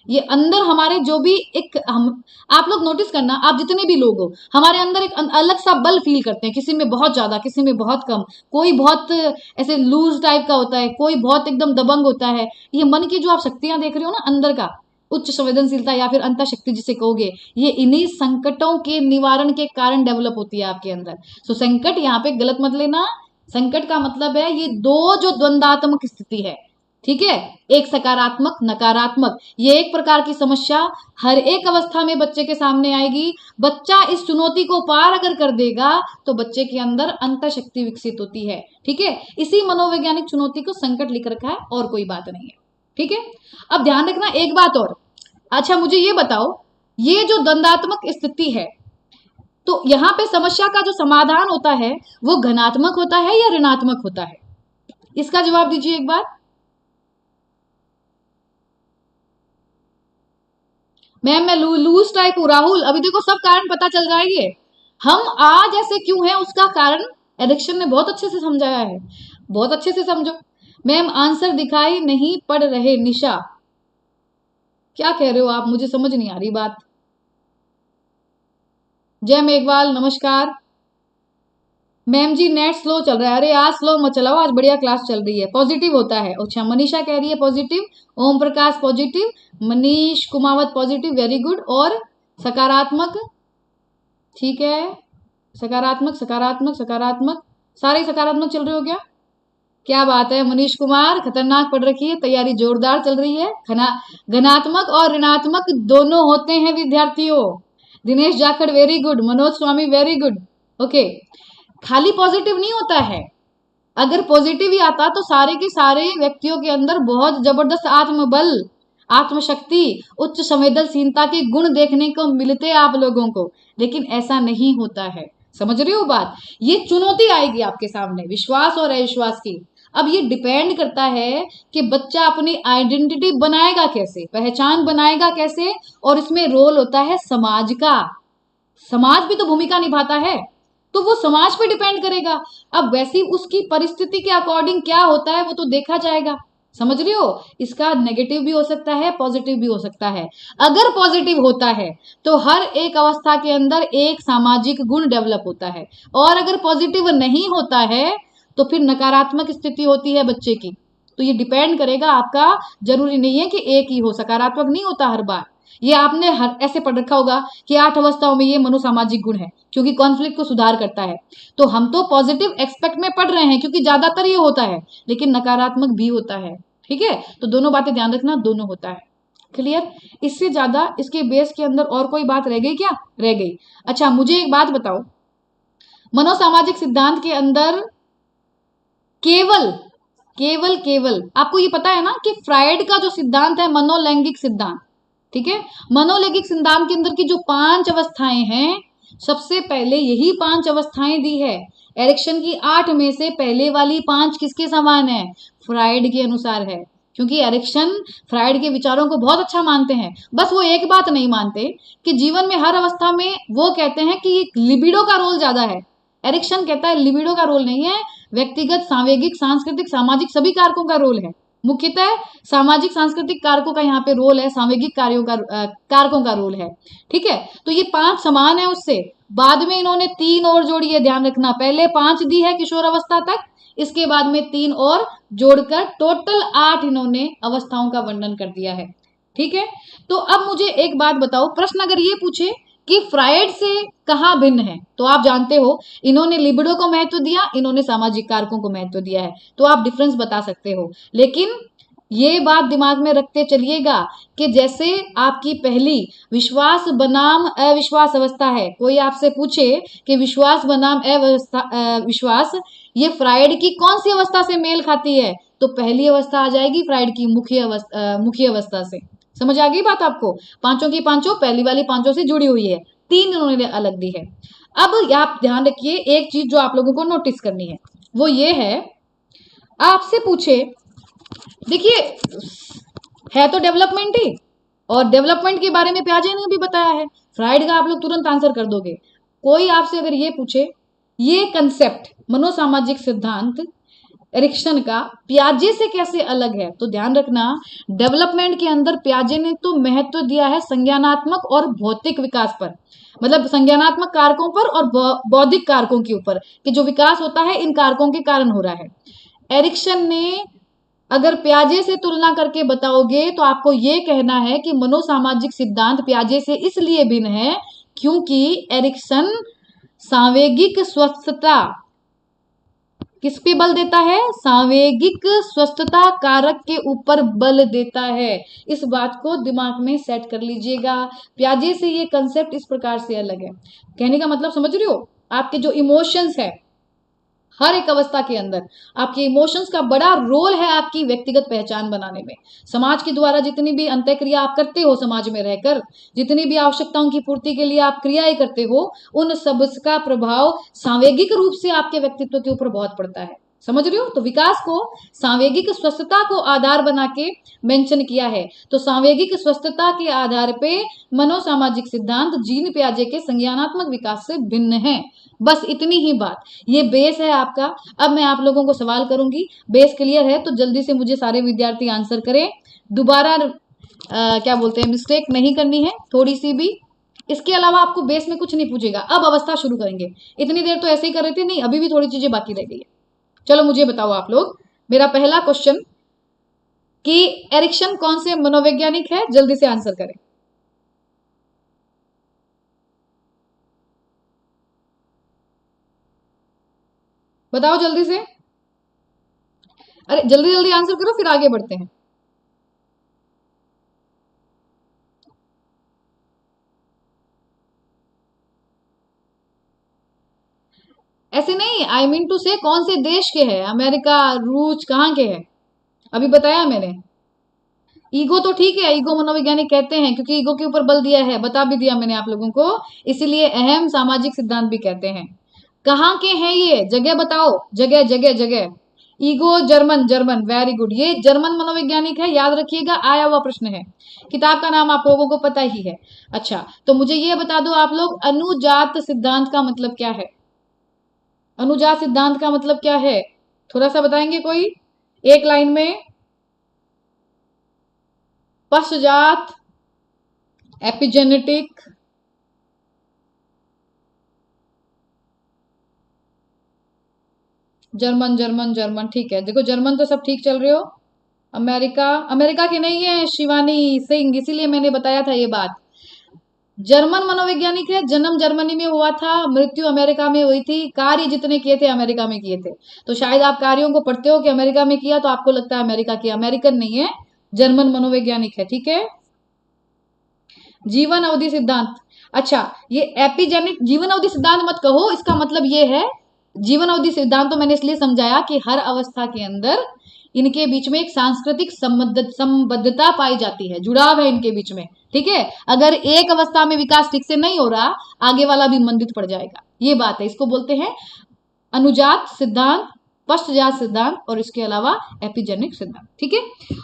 ये अंदर हमारे जो भी एक हम आप लोग नोटिस करना, आप जितने भी लोग हो हमारे अंदर एक अलग सा बल फील करते हैं, किसी में बहुत ज्यादा, किसी में बहुत कम, कोई बहुत ऐसे लूज टाइप का होता है, कोई बहुत एकदम दबंग होता है। ये मन की जो आप शक्तियां देख रहे हो ना अंदर का, उच्च संवेदनशीलता या फिर अंतः शक्ति जिसे कहोगे, ये इन्हीं संकटों के निवारण के कारण डेवलप होती है आपके अंदर। सो संकट यहाँ पे गलत मत लेना, संकट का मतलब है ये दो जो द्वंदात्मक स्थिति है, ठीक है, एक सकारात्मक नकारात्मक, ये एक प्रकार की समस्या हर एक अवस्था में बच्चे के सामने आएगी। बच्चा इस चुनौती को पार अगर कर देगा तो बच्चे के अंदर अंतः शक्ति विकसित होती है, ठीक है। इसी मनोवैज्ञानिक चुनौती को संकट लिख रखा है और कोई बात नहीं है, ठीक है। अब ध्यान रखना एक बात और, अच्छा मुझे ये बताओ, ये जो द्वंदात्मक स्थिति है, तो यहाँ पे समस्या का जो समाधान होता है वो धनात्मक होता है या ऋणात्मक होता है? इसका जवाब दीजिए एक बार। मैम मैं लूज टाइप हूँ। राहुल अभी देखो सब कारण पता चल जाएंगे, हम आज ऐसे क्यों हैं उसका कारण एडिक्शन ने बहुत अच्छे से समझाया है, बहुत अच्छे से समझो। मैम आंसर दिखाई नहीं पड़ रहे, निशा क्या कह रहे हो आप, मुझे समझ नहीं आ रही बात। जय मेघवाल नमस्कार। मैम जी नेट स्लो चल रहा है, अरे आज स्लो मत चलाओ, आज बढ़िया क्लास चल रही है, पॉजिटिव होता है। अच्छा मनीषा कह रही है positive, Om Prakash positive, Manish Kumawat positive, very good. और सकारात्मक, ठीक है, सकारात्मक सकारात्मक सकारात्मक, सारे सकारात्मक चल रहे हो क्या? क्या बात है मनीष कुमार, खतरनाक पढ़ रखी है, तैयारी जोरदार चल रही है। घनात्मक और ऋणात्मक दोनों होते हैं विद्यार्थियों। दिनेश जाखड़ वेरी गुड, मनोज स्वामी वेरी गुड, ओके। खाली पॉजिटिव नहीं होता है, अगर पॉजिटिव ही आता तो सारे के सारे व्यक्तियों के अंदर बहुत जबरदस्त आत्मबल, आत्मशक्ति, उच्च संवेदनशीलता के गुण देखने को मिलते आप लोगों को, लेकिन ऐसा नहीं होता है। समझ रहे हो बात? ये चुनौती आएगी आपके सामने विश्वास और अविश्वास की। अब ये डिपेंड करता है कि बच्चा अपनी आइडेंटिटी बनाएगा कैसे, पहचान बनाएगा कैसे, और इसमें रोल होता है समाज का। समाज भी तो भूमिका निभाता है, तो वो समाज पे डिपेंड करेगा। अब वैसी उसकी परिस्थिति के अकॉर्डिंग क्या होता है वो तो देखा जाएगा। समझ रहे हो? इसका नेगेटिव भी हो सकता है, पॉजिटिव भी हो सकता है। अगर पॉजिटिव होता है तो हर एक अवस्था के अंदर एक सामाजिक गुण डेवलप होता है, और अगर पॉजिटिव नहीं होता है तो फिर नकारात्मक स्थिति होती है बच्चे की। तो ये डिपेंड करेगा आपका, जरूरी नहीं है कि एक ही हो, सकारात्मक नहीं होता हर बार। ये आपने हर ऐसे पढ़ रखा होगा कि 8 अवस्थाओं में ये मनोसामाजिक गुण है, क्योंकि कॉन्फ्लिक्ट को सुधार करता है। तो हम तो पॉजिटिव एक्सपेक्ट में पढ़ रहे हैं क्योंकि ज्यादातर ये होता है, लेकिन नकारात्मक भी होता है, ठीक है। तो दोनों बातें ध्यान रखना, दोनों होता है, क्लियर। इससे ज्यादा इसके बेस के अंदर और कोई बात रह गई क्या? रह गई। अच्छा मुझे एक बात बताओ, मनोसामाजिक सिद्धांत के अंदर केवल केवल केवल आपको ये पता है ना कि फ्राइड का जो सिद्धांत है मनोलैंगिक सिद्धांत, ठीक है, मनोलैंगिक सिद्धांत के अंदर की जो 5 अवस्थाएं हैं, सबसे पहले यही 5 अवस्थाएं दी है। एरिक्सन की 8 में से पहले वाली 5 किसके समान है? फ्राइड के अनुसार है, क्योंकि एरिक्सन फ्राइड के विचारों को बहुत अच्छा मानते हैं। बस वो एक बात नहीं मानते कि जीवन में हर अवस्था में, वो कहते हैं कि लिबिडो का रोल ज्यादा है। एरिक्सन कहता है लिबिडो का रोल नहीं है, व्यक्तिगत सांवेगिक सांस्कृतिक सामाजिक सभी कारकों का रोल है। मुख्यतः सामाजिक सांस्कृतिक कारकों का यहाँ पे रोल है, सामाजिक कार्यों का कारकों का रोल है, ठीक है। तो ये 5 समान है उससे। बाद में इन्होंने 3 और जोड़ी है, ध्यान रखना, पहले 5 दी है किशोर अवस्था तक, इसके बाद में 3 और जोड़कर टोटल 8 इन्होंने अवस्थाओं का वर्णन कर दिया है, ठीक है। तो अब मुझे एक बात बताओ, प्रश्न अगर ये पूछे कि फ्राइड से कहाँ भिन्न है, तो आप जानते हो इन्होंने लिबिडो को महत्व दिया, इन्होंने सामाजिक कारकों को महत्व दिया है, तो आप डिफरेंस बता सकते हो। लेकिन ये बात दिमाग में रखते चलिएगा कि जैसे आपकी पहली विश्वास बनाम अविश्वास अवस्था है, कोई आपसे पूछे कि विश्वास बनाम विश्वास ये फ्राइड की कौन सी अवस्था से मेल खाती है, तो पहली अवस्था आ जाएगी फ्राइड की मुख्य अवस्था से। समझ आ गई बात आपको? पांचों की पांचों पहली वाली 5 से जुड़ी हुई है, 3 इन्होंने अलग दी है। अब आप ध्यान रखिए, एक चीज जो आप लोगों को नोटिस करनी है वो ये है, आपसे पूछे, देखिए है तो डेवलपमेंट ही, और डेवलपमेंट के बारे में प्याजे ने भी बताया है, फ्राइड का आप लोग तुरंत आंसर कर दोगे। कोई आपसे अगर ये पूछे, ये कंसेप्ट मनोसामाजिक सिद्धांत एरिक्सन का पियाजे से कैसे अलग है? तो ध्यान रखना, डेवलपमेंट के अंदर पियाजे ने तो महत्व दिया है संज्ञानात्मक और भौतिक विकास पर, मतलब संज्ञानात्मक कारकों पर और बौद्धिक कारकों के ऊपर, कि जो विकास होता है इन कारकों के कारण हो रहा है। एरिक्सन ने अगर पियाजे से तुलना करके बताओगे तो आपको ये कहना है कि मनोसामाजिक सिद्धांत पियाजे से इसलिए भिन्न है क्योंकि एरिक्सन सांवेगिक स्वस्थता किस पे बल देता है? सांवेगिक स्वस्थता कारक के ऊपर बल देता है। इस बात को दिमाग में सेट कर लीजिएगा। पियाजे से ये कंसेप्ट इस प्रकार से अलग है। कहने का मतलब समझ रहे हो? आपके जो इमोशंस है हर एक अवस्था के अंदर आपके इमोशंस का बड़ा रोल है आपकी व्यक्तिगत पहचान बनाने में। समाज के द्वारा जितनी भी अंतःक्रिया आप करते हो, समाज में रहकर जितनी भी आवश्यकताओं की पूर्ति के लिए आप क्रियाएं करते हो, उन सब का प्रभाव सांवेगिक रूप से आपके व्यक्तित्व के ऊपर बहुत पड़ता है। समझ रहे हो? तो विकास को सांवेगिक स्वस्थता को आधार बना के मेंशन किया है। तो सांवेगिक स्वस्थता के आधार पे मनोसामाजिक सिद्धांत जीन पियाजे के संज्ञानात्मक विकास से भिन्न है। बस इतनी ही बात। ये बेस है आपका। अब मैं आप लोगों को सवाल करूंगी, बेस क्लियर है तो जल्दी से मुझे सारे विद्यार्थी आंसर करें। दोबारा क्या बोलते हैं, मिस्टेक नहीं करनी है थोड़ी सी भी। इसके अलावा आपको बेस में कुछ नहीं पूछेगा। अब अवस्था शुरू करेंगे। इतनी देर तो ऐसे ही कर रहे थे, नहीं अभी भी थोड़ी चीजें बाकी रह गई है। चलो मुझे बताओ आप लोग, मेरा पहला क्वेश्चन कि एरिक्सन कौन से मनोवैज्ञानिक है? जल्दी से आंसर करें। बताओ जल्दी से। अरे जल्दी जल्दी आंसर करो फिर आगे बढ़ते हैं। ऐसे नहीं, आई मीन टू से कौन से देश के हैं? अमेरिका, रूस, कहाँ के हैं? अभी बताया मैंने। ईगो तो ठीक है, ईगो मनोवैज्ञानिक कहते हैं क्योंकि ईगो के ऊपर बल दिया है, बता भी दिया मैंने आप लोगों को, इसीलिए अहम सामाजिक सिद्धांत भी कहते हैं। कहाँ के हैं ये? जगह बताओ, जगह जगह जगह। Ego German, German, very good. ये जर्मन मनोवैज्ञानिक है, याद रखिएगा, आया हुआ प्रश्न है। किताब का नाम आप लोगों को पता ही है। अच्छा तो मुझे ये बता दो आप लोग, अनुजात सिद्धांत का मतलब क्या है? अनुजात सिद्धांत का मतलब क्या है? थोड़ा सा बताएंगे कोई एक लाइन में? पश्चात, एपिजेनेटिक, जर्मन, जर्मन, जर्मन, ठीक है। देखो जर्मन तो सब ठीक चल रहे हो। अमेरिका, अमेरिका की नहीं है शिवानी सिंह, इसीलिए मैंने बताया था ये बात। जर्मन मनोवैज्ञानिक है, जन्म जर्मनी में हुआ था, मृत्यु अमेरिका में हुई थी, कार्य जितने किए थे अमेरिका में किए थे। तो शायद आप कार्यों को पढ़ते हो कि अमेरिका में किया तो आपको लगता है अमेरिका की, अमेरिकन नहीं है, जर्मन मनोवैज्ञानिक है, ठीक है। जीवन अवधि सिद्धांत, अच्छा ये एपिजेनिक जीवन अवधि सिद्धांत मत कहो, इसका मतलब ये है, जीवन अवधि सिद्धांत तो मैंने इसलिए समझाया कि हर अवस्था के अंदर इनके बीच में एक सांस्कृतिक संबद्धता पाई जाती है, जुड़ाव है इनके बीच में, ठीक है। अगर एक अवस्था में विकास ठीक से नहीं हो रहा, आगे वाला भी मंदित पड़ जाएगा, ये बात है। इसको बोलते हैं अनुजात सिद्धांत, पश्चजात सिद्धांत और इसके अलावा एपिजेनिक सिद्धांत, ठीक है।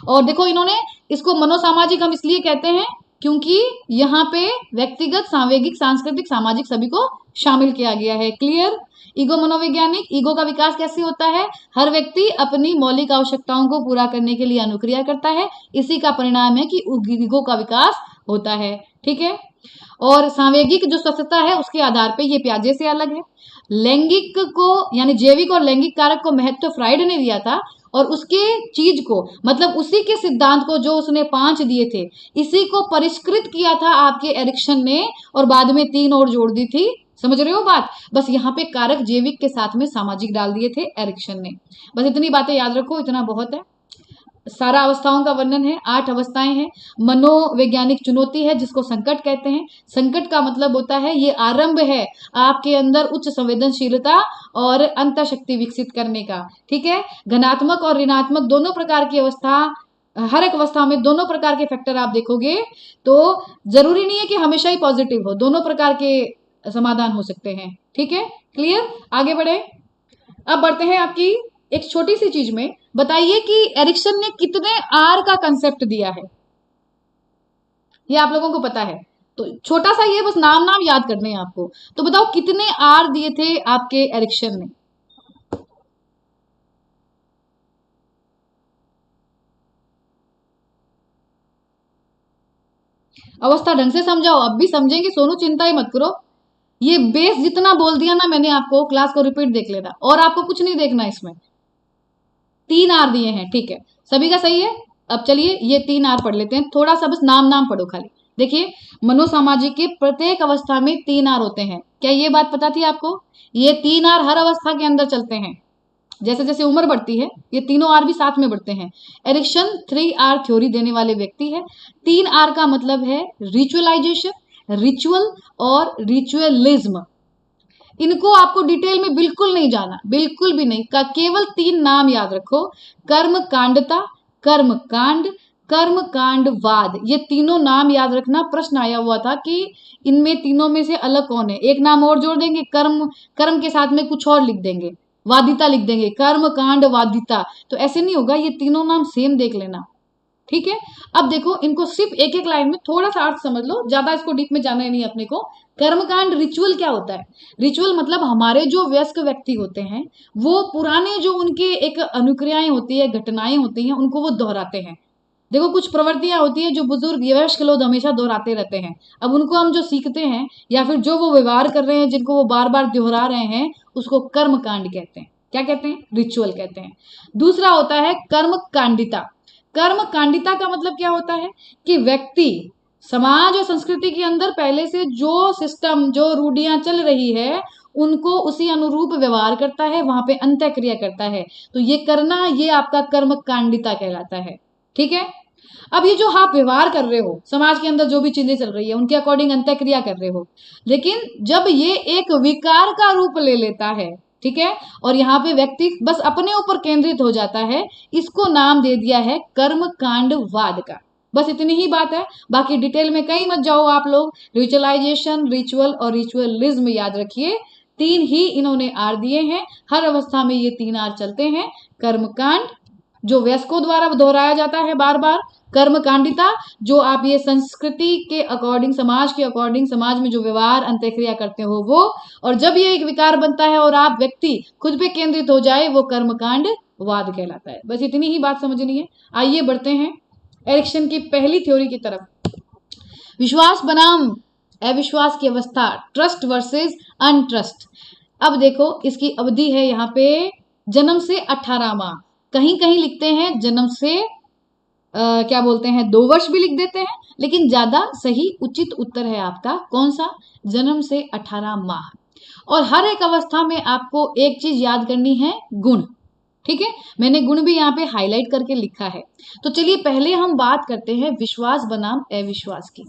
और देखो इन्होंने इसको मनोसामाजिक हम इसलिए कहते हैं क्योंकि यहाँ पे व्यक्तिगत, सांवेगिक, सांस्कृतिक, सामाजिक सभी को शामिल किया गया है। क्लियर? ईगो मनोवैज्ञानिक, ईगो का विकास कैसे होता है? हर व्यक्ति अपनी मौलिक आवश्यकताओं को पूरा करने के लिए अनुक्रिया करता है, इसी का परिणाम है कि ईगो का विकास होता है, ठीक है। और सांवेगिक जो स्वस्थता है उसके आधार पे ये पियाजे से अलग है। लैंगिक को यानी जैविक और लैंगिक कारक को महत्व फ्राइड ने दिया था, और उसके चीज को मतलब उसी के सिद्धांत को जो उसने 5 दिए थे, इसी को परिष्कृत किया था आपके एरिक्सन ने, और बाद में 3 और जोड़ दी थी। समझ रहे हो बात? बस यहाँ पे कारक जैविक के साथ में सामाजिक डाल दिए थे एरिक्सन ने। बस इतनी बातें याद रखो, इतना बहुत है। सारा अवस्थाओं का वर्णन है, 8 अवस्थाएं हैं। मनोवैज्ञानिक चुनौती है जिसको संकट कहते हैं। संकट का मतलब होता है ये आरंभ है आपके अंदर उच्च संवेदनशीलता और अंतःशक्ति विकसित करने का, ठीक है। धनात्मक और ऋणात्मक दोनों प्रकार की अवस्था, हर एक अवस्था में दोनों प्रकार के फैक्टर आप देखोगे तो जरूरी नहीं है कि हमेशा ही पॉजिटिव हो, दोनों प्रकार के समाधान हो सकते हैं, ठीक है। क्लियर? आगे बढ़े। अब बढ़ते हैं आपकी एक छोटी सी चीज में, बताइए कि एरिक्सन ने कितने आर का कंसेप्ट दिया है? ये आप लोगों को पता है, तो छोटा सा ये बस नाम नाम याद करने हैं आपको। तो बताओ कितने आर दिए थे आपके एरिक्सन ने? अवस्था ढंग से समझाओ, अब भी समझेंगे सोनू, चिंता ही मत करो। ये बेस जितना बोल दिया ना मैंने आपको, क्लास को रिपीट देख लेना और आपको कुछ नहीं देखना इसमें। 3 आर दिए हैं, ठीक है, सभी का सही है। अब चलिए ये 3 आर पढ़ लेते हैं, थोड़ा सा बस नाम नाम पढ़ो खाली। देखिए, मनोसामाजिक के प्रत्येक अवस्था में 3 आर होते हैं, क्या ये बात पता थी आपको? ये 3 आर हर अवस्था के अंदर चलते हैं, जैसे जैसे उम्र बढ़ती है ये तीनों आर भी साथ में बढ़ते हैं। एरिक्सन 3 आर थ्योरी देने वाले व्यक्ति है। 3 आर का मतलब है रिचुअलाइजेशन, रिचुअल और रिचुअलिज्म। इनको आपको डिटेल में बिल्कुल नहीं जाना, बिल्कुल भी नहीं, का केवल 3 नाम याद रखो। कर्म कांडता, कर्म कांड, कर्म कांडवाद, ये तीनों नाम याद रखना। प्रश्न आया हुआ था कि इनमें तीनों में से अलग कौन है, एक नाम और जोड़ देंगे, कर्म, कर्म के साथ में कुछ और लिख देंगे, वादिता लिख देंगे, कर्म कांड वादिता, तो ऐसे नहीं होगा, ये तीनों नाम सेम देख लेना, ठीक है। अब देखो इनको सिर्फ एक एक लाइन में थोड़ा सा अर्थ समझ लो, ज्यादा इसको डीप में जाना ही नहीं अपने को। कर्मकांड रिचुअल क्या होता है? रिचुअल मतलब हमारे जो वयस्क व्यक्ति होते हैं वो पुराने जो उनके एक अनुक्रियाएं होती है, घटनाएं होती हैं, उनको वो दोहराते हैं। देखो कुछ प्रवृत्तियां होती है जो बुजुर्ग वयस्क लोग हमेशा दोहराते रहते हैं, अब उनको हम जो सीखते हैं या फिर जो वो व्यवहार कर रहे हैं जिनको वो बार बार दोहरा रहे हैं, उसको कर्म कांड कहते हैं। क्या कहते हैं? रिचुअल कहते हैं। दूसरा होता है कर्म कांडिता। कर्म कांडिता का मतलब क्या होता है कि व्यक्ति समाज और संस्कृति के अंदर पहले से जो सिस्टम, जो रूढ़ियां चल रही है, उनको उसी अनुरूप व्यवहार करता है, वहां पे अंत्य क्रिया करता है, तो ये करना, ये आपका कर्म कांडिता कहलाता है, ठीक है। अब ये जो आप व्यवहार कर रहे हो, समाज के अंदर जो भी चीजें चल रही है उनके अकॉर्डिंग अंत्य क्रिया कर रहे हो, लेकिन जब ये एक विकार का रूप ले लेता है, ठीक है, और यहाँ पे व्यक्ति बस अपने ऊपर केंद्रित हो जाता है, इसको नाम दे दिया है कर्म कांडवाद का। बस इतनी ही बात है, बाकी डिटेल में कहीं मत जाओ आप लोग। रिचुअलाइजेशन, रिचुअल और रिचुअलिज्म याद रखिए, 3 ही इन्होंने आर दिए हैं, हर अवस्था में ये 3 आर चलते हैं। कर्मकांड जो वयस्कों द्वारा दोहराया जाता है बार बार, कर्मकांडिता जो आप ये संस्कृति के अकॉर्डिंग, समाज के अकॉर्डिंग, समाज में जो व्यवहार अंत्यक्रिया करते हो वो, और जब ये एक विकार बनता है और आप व्यक्ति खुद पे केंद्रित हो जाए, वो कर्मकांड वाद कहलाता है। बस इतनी ही बात समझनी है। आइए बढ़ते हैं एरिक्सन की पहली थ्योरी की तरफ। विश्वास बनाम अविश्वास की अवस्था, ट्रस्ट वर्सेस अनट्रस्ट। अब देखो इसकी अवधि है यहाँ पे जन्म से 18 माह, कहीं कहीं लिखते हैं जन्म से क्या बोलते हैं 2 वर्ष भी लिख देते हैं, लेकिन ज्यादा सही उचित उत्तर है आपका कौन सा? जन्म से 18 माह। और हर एक अवस्था में आपको एक चीज याद करनी है, गुण, ठीक है, मैंने गुण भी यहाँ पे हाईलाइट करके लिखा है। तो चलिए पहले हम बात करते हैं विश्वास बनाम अविश्वास की।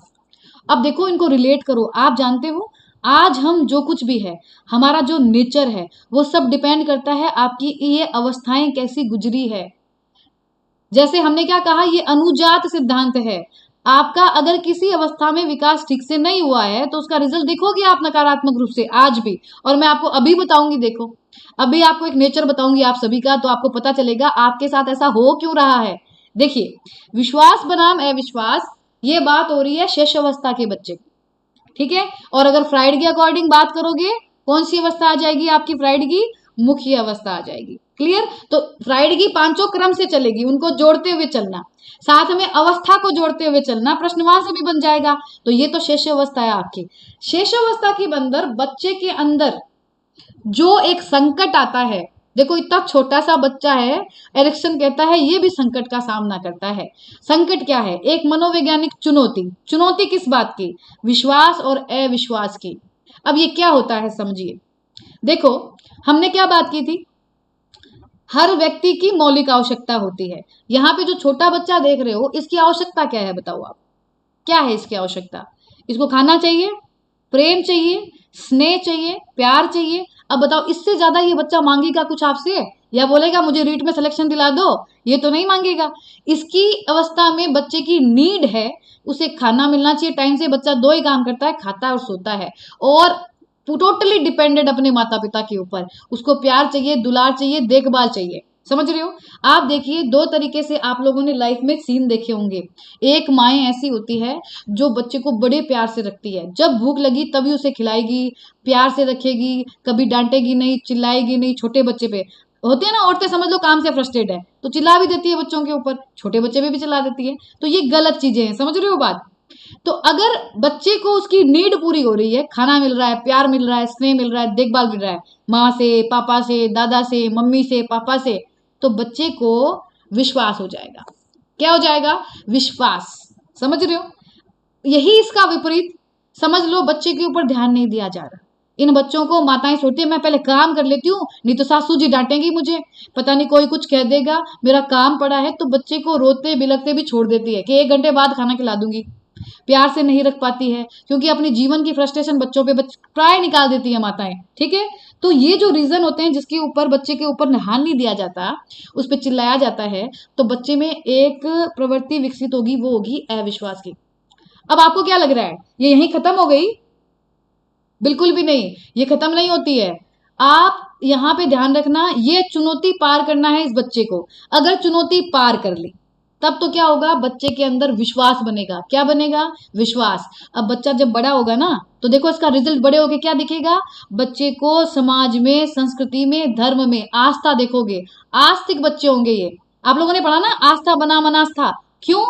अब देखो इनको रिलेट करो, आप जानते हो आज हम जो कुछ भी है, हमारा जो नेचर है, वो सब डिपेंड करता है आपकी ये अवस्थाएं कैसी गुजरी है। जैसे हमने क्या कहा, ये अनुजात सिद्धांत है। आपका अगर किसी अवस्था में विकास ठीक से नहीं हुआ है तो उसका रिजल्ट देखोगे आप नकारात्मक रूप से आज भी। और मैं आपको अभी बताऊंगी, देखो अभी आपको एक नेचर बताऊंगी आप सभी का, तो आपको पता चलेगा आपके साथ ऐसा हो क्यों रहा है। देखिए, विश्वास बनाम अविश्वास, ये बात हो रही है शेष अवस्था के बच्चे की, ठीक है। और अगर फ्राइड के अकॉर्डिंग बात करोगे, कौन सी अवस्था आ जाएगी आपकी फ्राइड की? मुख्य अवस्था आ जाएगी। क्लियर? तो फ्राइड की 5 क्रम से चलेगी, उनको जोड़ते हुए चलना, साथ में अवस्था को जोड़ते हुए चलना, प्रश्न वहां से भी बन जाएगा। तो ये तो शेष अवस्था है आपकी। शेष अवस्था के अंदर बच्चे के अंदर जो एक संकट आता है, देखो इतना छोटा सा बच्चा है, एरिक्सन कहता है ये भी संकट का सामना करता है। संकट क्या है? एक मनोवैज्ञानिक चुनौती। चुनौती किस बात की? विश्वास और अविश्वास की। अब ये क्या होता है समझिए। देखो हमने क्या बात की थी, हर व्यक्ति की मौलिक आवश्यकता होती है। यहाँ पे जो छोटा बच्चा देख रहे हो, इसकी आवश्यकता क्या है बताओ आप? क्या है इसकी आवश्यकता? इसको खाना चाहिए, प्रेम चाहिए, स्नेह चाहिए, प्यार चाहिए। अब बताओ इससे ज्यादा ये बच्चा मांगेगा कुछ आपसे, या बोलेगा मुझे रीट में सिलेक्शन दिला दो? ये तो नहीं मांगेगा। इसकी अवस्था में बच्चे की नीड है, उसे खाना मिलना चाहिए टाइम से। बच्चा 2 ही काम करता है, खाता है और सोता है, और टोटली डिपेंडेंट अपने माता पिता के ऊपर। उसको प्यार चाहिए, दुलार चाहिए, देखभाल चाहिए। समझ रहे हो? आप देखिए 2 तरीके से आप लोगों ने लाइफ में सीन देखे होंगे। एक माएँ ऐसी होती है जो बच्चे को बड़े प्यार से रखती है, जब भूख लगी तभी उसे खिलाएगी, प्यार से रखेगी, कभी डांटेगी नहीं, चिल्लाएगी नहीं। छोटे बच्चे पे होते हैं ना औरतें, समझ लो काम से फ्रस्ट्रेट है तो चिल्ला भी देती है बच्चों के ऊपर, छोटे बच्चे पे भी चिल्ला देती है। तो ये गलत चीजें हैं, समझ रहे हो बात? तो अगर बच्चे को उसकी नीड पूरी हो रही है, खाना मिल रहा है, प्यार मिल रहा है, स्नेह मिल रहा है, देखभाल मिल रहा है माँ से, पापा से, दादा से, मम्मी से, पापा से, तो बच्चे को विश्वास हो जाएगा। क्या हो जाएगा? विश्वास। समझ रहे हो? यही इसका विपरीत। समझ लो बच्चे के ऊपर ध्यान नहीं दिया जा रहा। इन बच्चों को माताएं सोचती है मैं पहले काम कर लेती हूँ, नहीं तो सासू जी डांटेंगी मुझे, पता नहीं कोई कुछ कह देगा, मेरा काम पड़ा है। तो बच्चे को रोते बिलखते भी छोड़ देती है कि 1 घंटे बाद खाना खिला दूंगी। प्यार से नहीं रख पाती है, क्योंकि अपनी जीवन की फ्रस्ट्रेशन बच्चों पे प्राय निकाल देती है माताएं। ठीक है? तो ये जो रीजन होते हैं जिसके ऊपर बच्चे के ऊपर ध्यान नहीं दिया जाता, उस पर चिल्लाया जाता है, तो बच्चे में एक प्रवृत्ति विकसित होगी, वो होगी अविश्वास की। अब आपको क्या लग रहा है ये यहीं खत्म हो गई? बिल्कुल भी नहीं, ये खत्म नहीं होती है। आप यहाँ पे ध्यान रखना, ये चुनौती पार करना है इस बच्चे को। अगर चुनौती पार कर ली तब तो क्या होगा? बच्चे के अंदर विश्वास बनेगा। क्या बनेगा? विश्वास। अब बच्चा जब बड़ा होगा ना, तो देखो इसका रिजल्ट बड़े होके क्या दिखेगा? बच्चे को समाज में, संस्कृति में, धर्म में आस्था देखोगे। आस्तिक बच्चे होंगे ये। आप लोगों ने पढ़ा ना, आस्था बनाम अनास्था। क्यों?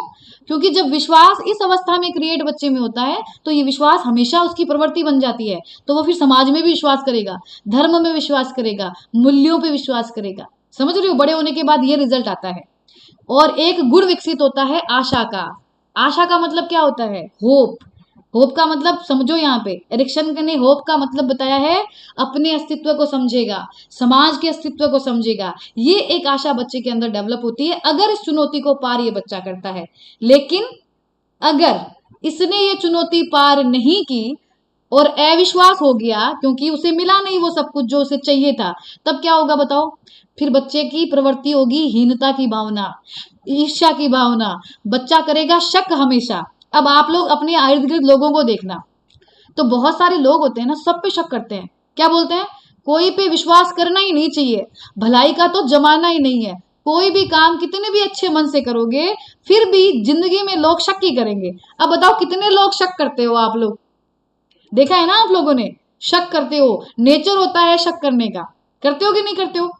क्योंकि जब विश्वास इस अवस्था में क्रिएट बच्चे में होता है, तो ये विश्वास हमेशा उसकी प्रवृत्ति बन जाती है। तो वो फिर समाज में भी विश्वास करेगा, धर्म में विश्वास करेगा, मूल्यों पे विश्वास करेगा। समझ रहे हो? बड़े होने के बाद ये रिजल्ट आता है। और एक गुण विकसित होता है आशा का। आशा का मतलब क्या होता है? होप। होप का मतलब समझो, यहाँ पे एरिक्सन ने होप का मतलब बताया है अपने अस्तित्व को समझेगा, समाज के अस्तित्व को समझेगा। ये एक आशा बच्चे के अंदर डेवलप होती है अगर इस चुनौती को पार ये बच्चा करता है। लेकिन अगर इसने ये चुनौती पार नहीं की और अविश्वास हो गया, क्योंकि उसे मिला नहीं वो सब कुछ जो उसे चाहिए था, तब क्या होगा बताओ? फिर बच्चे की प्रवृत्ति होगी हीनता की भावना, ईर्ष्या की भावना। बच्चा करेगा शक हमेशा। अब आप लोग अपने इर्द गिर्द लोगों को देखना, तो बहुत सारे लोग होते हैं ना, सब पे शक करते हैं। क्या बोलते हैं? कोई पे विश्वास करना ही नहीं चाहिए, भलाई का तो जमाना ही नहीं है। कोई भी काम कितने भी अच्छे मन से करोगे, फिर भी जिंदगी में लोग शक ही करेंगे। अब बताओ कितने लोग शक करते हो आप लोग? देखा है ना आप लोगों ने? शक करते हो, नेचर होता है शक करने का। करते हो कि नहीं करते हो?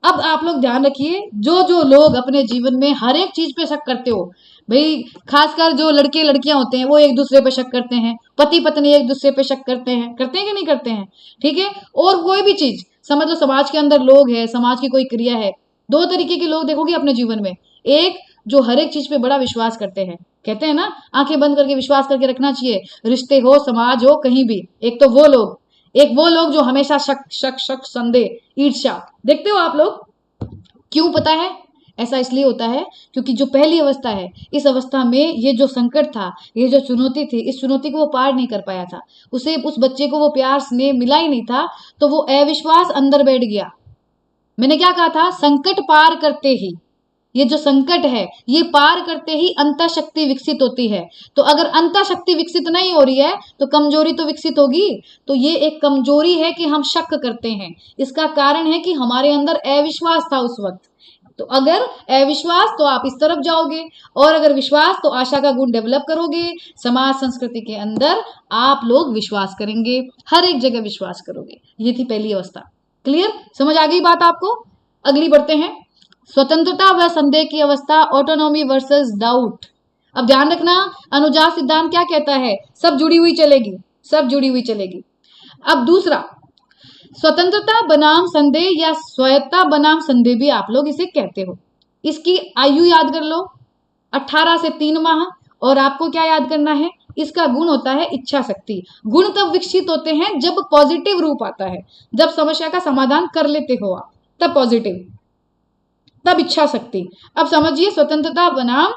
अब आप लोग ध्यान रखिए, जो जो लोग अपने जीवन में हर एक चीज पे शक करते हो, भाई खासकर जो लड़के लड़कियां होते हैं वो एक दूसरे पे शक करते हैं, पति पत्नी एक दूसरे पे शक करते हैं कि नहीं करते हैं? ठीक है? और कोई भी चीज समझ लो, समाज के अंदर लोग है, समाज की कोई क्रिया है, दो तरीके के लोग देखोगे अपने जीवन में। एक जो हर एक चीज पे बड़ा विश्वास करते हैं, कहते हैं ना आंखें बंद करके विश्वास करके रखना चाहिए, रिश्ते हो, समाज हो, कहीं भी। एक तो वो लोग, एक वो लोग जो हमेशा शक शक शक, संदेह, ईर्ष्या। देखते हो आप लोग? क्यों पता है? ऐसा इसलिए होता है क्योंकि जो पहली अवस्था है, इस अवस्था में ये जो संकट था, ये जो चुनौती थी, इस चुनौती को वो पार नहीं कर पाया था। उसे, उस बच्चे को वो प्यार स्नेह मिला ही नहीं था, तो वो अविश्वास अंदर बैठ गया। मैंने क्या कहा था? संकट पार करते ही, ये जो संकट है ये पार करते ही अंतः शक्ति विकसित होती है। तो अगर अंतः शक्ति विकसित नहीं हो रही है तो कमजोरी तो विकसित होगी। तो ये एक कमजोरी है कि हम शक करते हैं। इसका कारण है कि हमारे अंदर अविश्वास था उस वक्त। तो अगर अविश्वास तो आप इस तरफ जाओगे, और अगर विश्वास तो आशा का गुण डेवलप करोगे। समाज संस्कृति के अंदर आप लोग विश्वास करेंगे, हर एक जगह विश्वास करोगे। ये थी पहली अवस्था। क्लियर? समझ आ गई बात आपको? अगली बढ़ते हैं। स्वतंत्रता व संदेह की अवस्था, ऑटोनॉमी वर्सेस डाउट। अब ध्यान रखना, अनुजात सिद्धांत क्या कहता है? सब जुड़ी हुई चलेगी, सब जुड़ी हुई चलेगी। अब दूसरा, स्वतंत्रता बनाम संदेह या स्वायत्ता बनाम संदेह भी आप लोग इसे कहते हो। इसकी आयु याद कर लो, 18 से 3 माह। और आपको क्या याद करना है? इसका गुण होता है इच्छा शक्ति। गुण तब विकसित होते हैं जब पॉजिटिव रूप आता है, जब समस्या का समाधान कर लेते हो आप, तब पॉजिटिव, तब इच्छा शक्ति। अब समझिए, स्वतंत्रता बनाम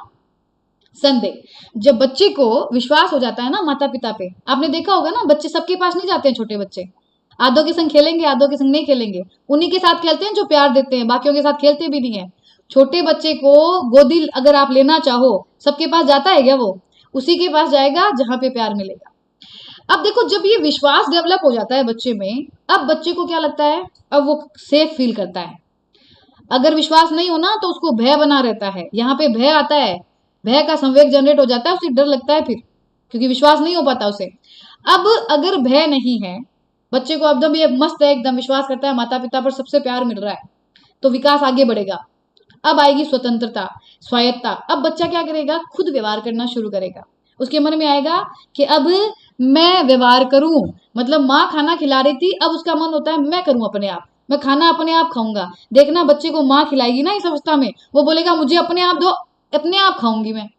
संदेह। जब बच्चे को विश्वास हो जाता है ना माता पिता पे, आपने देखा होगा ना, बच्चे सबके पास नहीं जाते हैं। छोटे बच्चे आधों के संग खेलेंगे, आधों के संग नहीं खेलेंगे। उन्हीं के साथ खेलते हैं जो प्यार देते हैं, बाकियों के साथ खेलते भी नहीं है। छोटे बच्चे को गोदी अगर आप लेना चाहो, सबके पास जाता है क्या? वो उसी के पास जाएगा जहां पे प्यार मिलेगा। अब देखो, जब ये विश्वास डेवलप हो जाता है बच्चे में, अब बच्चे को क्या लगता है? अब वो सेफ फील करता है। अगर विश्वास नहीं हो ना, तो उसको भय बना रहता है। यहाँ पे भय आता है, भय का संवेग जनरेट हो जाता है, उसे डर लगता है फिर, क्योंकि विश्वास नहीं हो पाता उसे। अब अगर भय नहीं है बच्चे को, एकदम ये मस्त है, एकदम विश्वास करता है माता पिता पर, सबसे प्यार मिल रहा है, तो विकास आगे बढ़ेगा। अब आएगी स्वतंत्रता, स्वायत्ता। अब बच्चा क्या करेगा? खुद व्यवहार करना शुरू करेगा। उसके मन में आएगा कि अब मैं व्यवहार करूं, मतलब माँ खाना खिला रही थी, अब उसका मन होता है मैं करूं अपने आप, मैं खाना अपने आप खाऊंगा। देखना बच्चे को माँ खिलाएगी ना इस अवस्था में, वो बोलेगा मुझे अपने आप दो, अपने आप खाऊंगी मैं।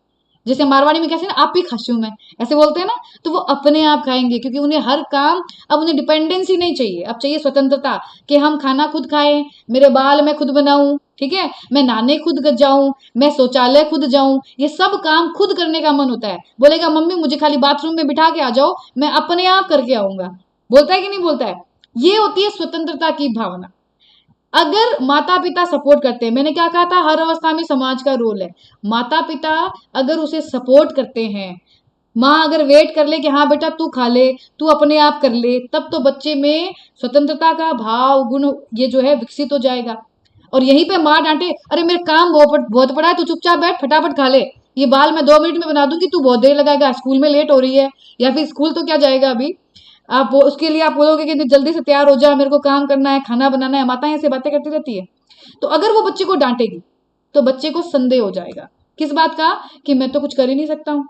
जैसे मारवाड़ी में कैसे ना आप ही खाती हूँ मैं, ऐसे बोलते हैं ना, तो वो अपने आप खाएंगे, क्योंकि उन्हें हर काम, अब उन्हें डिपेंडेंसी नहीं चाहिए, अब चाहिए स्वतंत्रता, कि हम खाना खुद खाएं, मेरे बाल मैं खुद बनाऊं, ठीक है, मैं नहाने खुद जाऊं, मैं शौचालय खुद जाऊं, ये सब काम खुद करने का मन होता है। बोलेगा मम्मी मुझे खाली बाथरूम में बिठा के आ जाओ, मैं अपने आप करके आऊंगा। बोलता है कि नहीं बोलता है? ये होती है स्वतंत्रता की भावना। अगर माता पिता सपोर्ट करते हैं, मैंने क्या कहा था, हर अवस्था में समाज का रोल है। माता पिता अगर उसे सपोर्ट करते हैं, माँ अगर वेट कर ले कि हाँ बेटा तू खा ले, तू अपने आप कर ले, तब तो बच्चे में स्वतंत्रता का भाव गुण ये जो है विकसित हो जाएगा। और यहीं पे माँ डांटे, अरे मेरे काम बहुत पड़ा है, तू चुपचाप बैठ फटाफट खा ले, ये बाल मैं 2 मिनट में बना दूंगी, तू बहुत देर लगाएगा, स्कूल में लेट हो रही है, या फिर स्कूल तो क्या जाएगा अभी, आप वो उसके लिए आप बोलोगे कि जल्दी से तैयार हो जा, मेरे को काम करना है, खाना बनाना है, माताएं ऐसे बातें करती रहती है। तो अगर वो बच्चे को डांटेगी तो बच्चे को संदेह हो जाएगा, किस बात का, कि मैं तो कुछ कर ही नहीं सकता हूँ।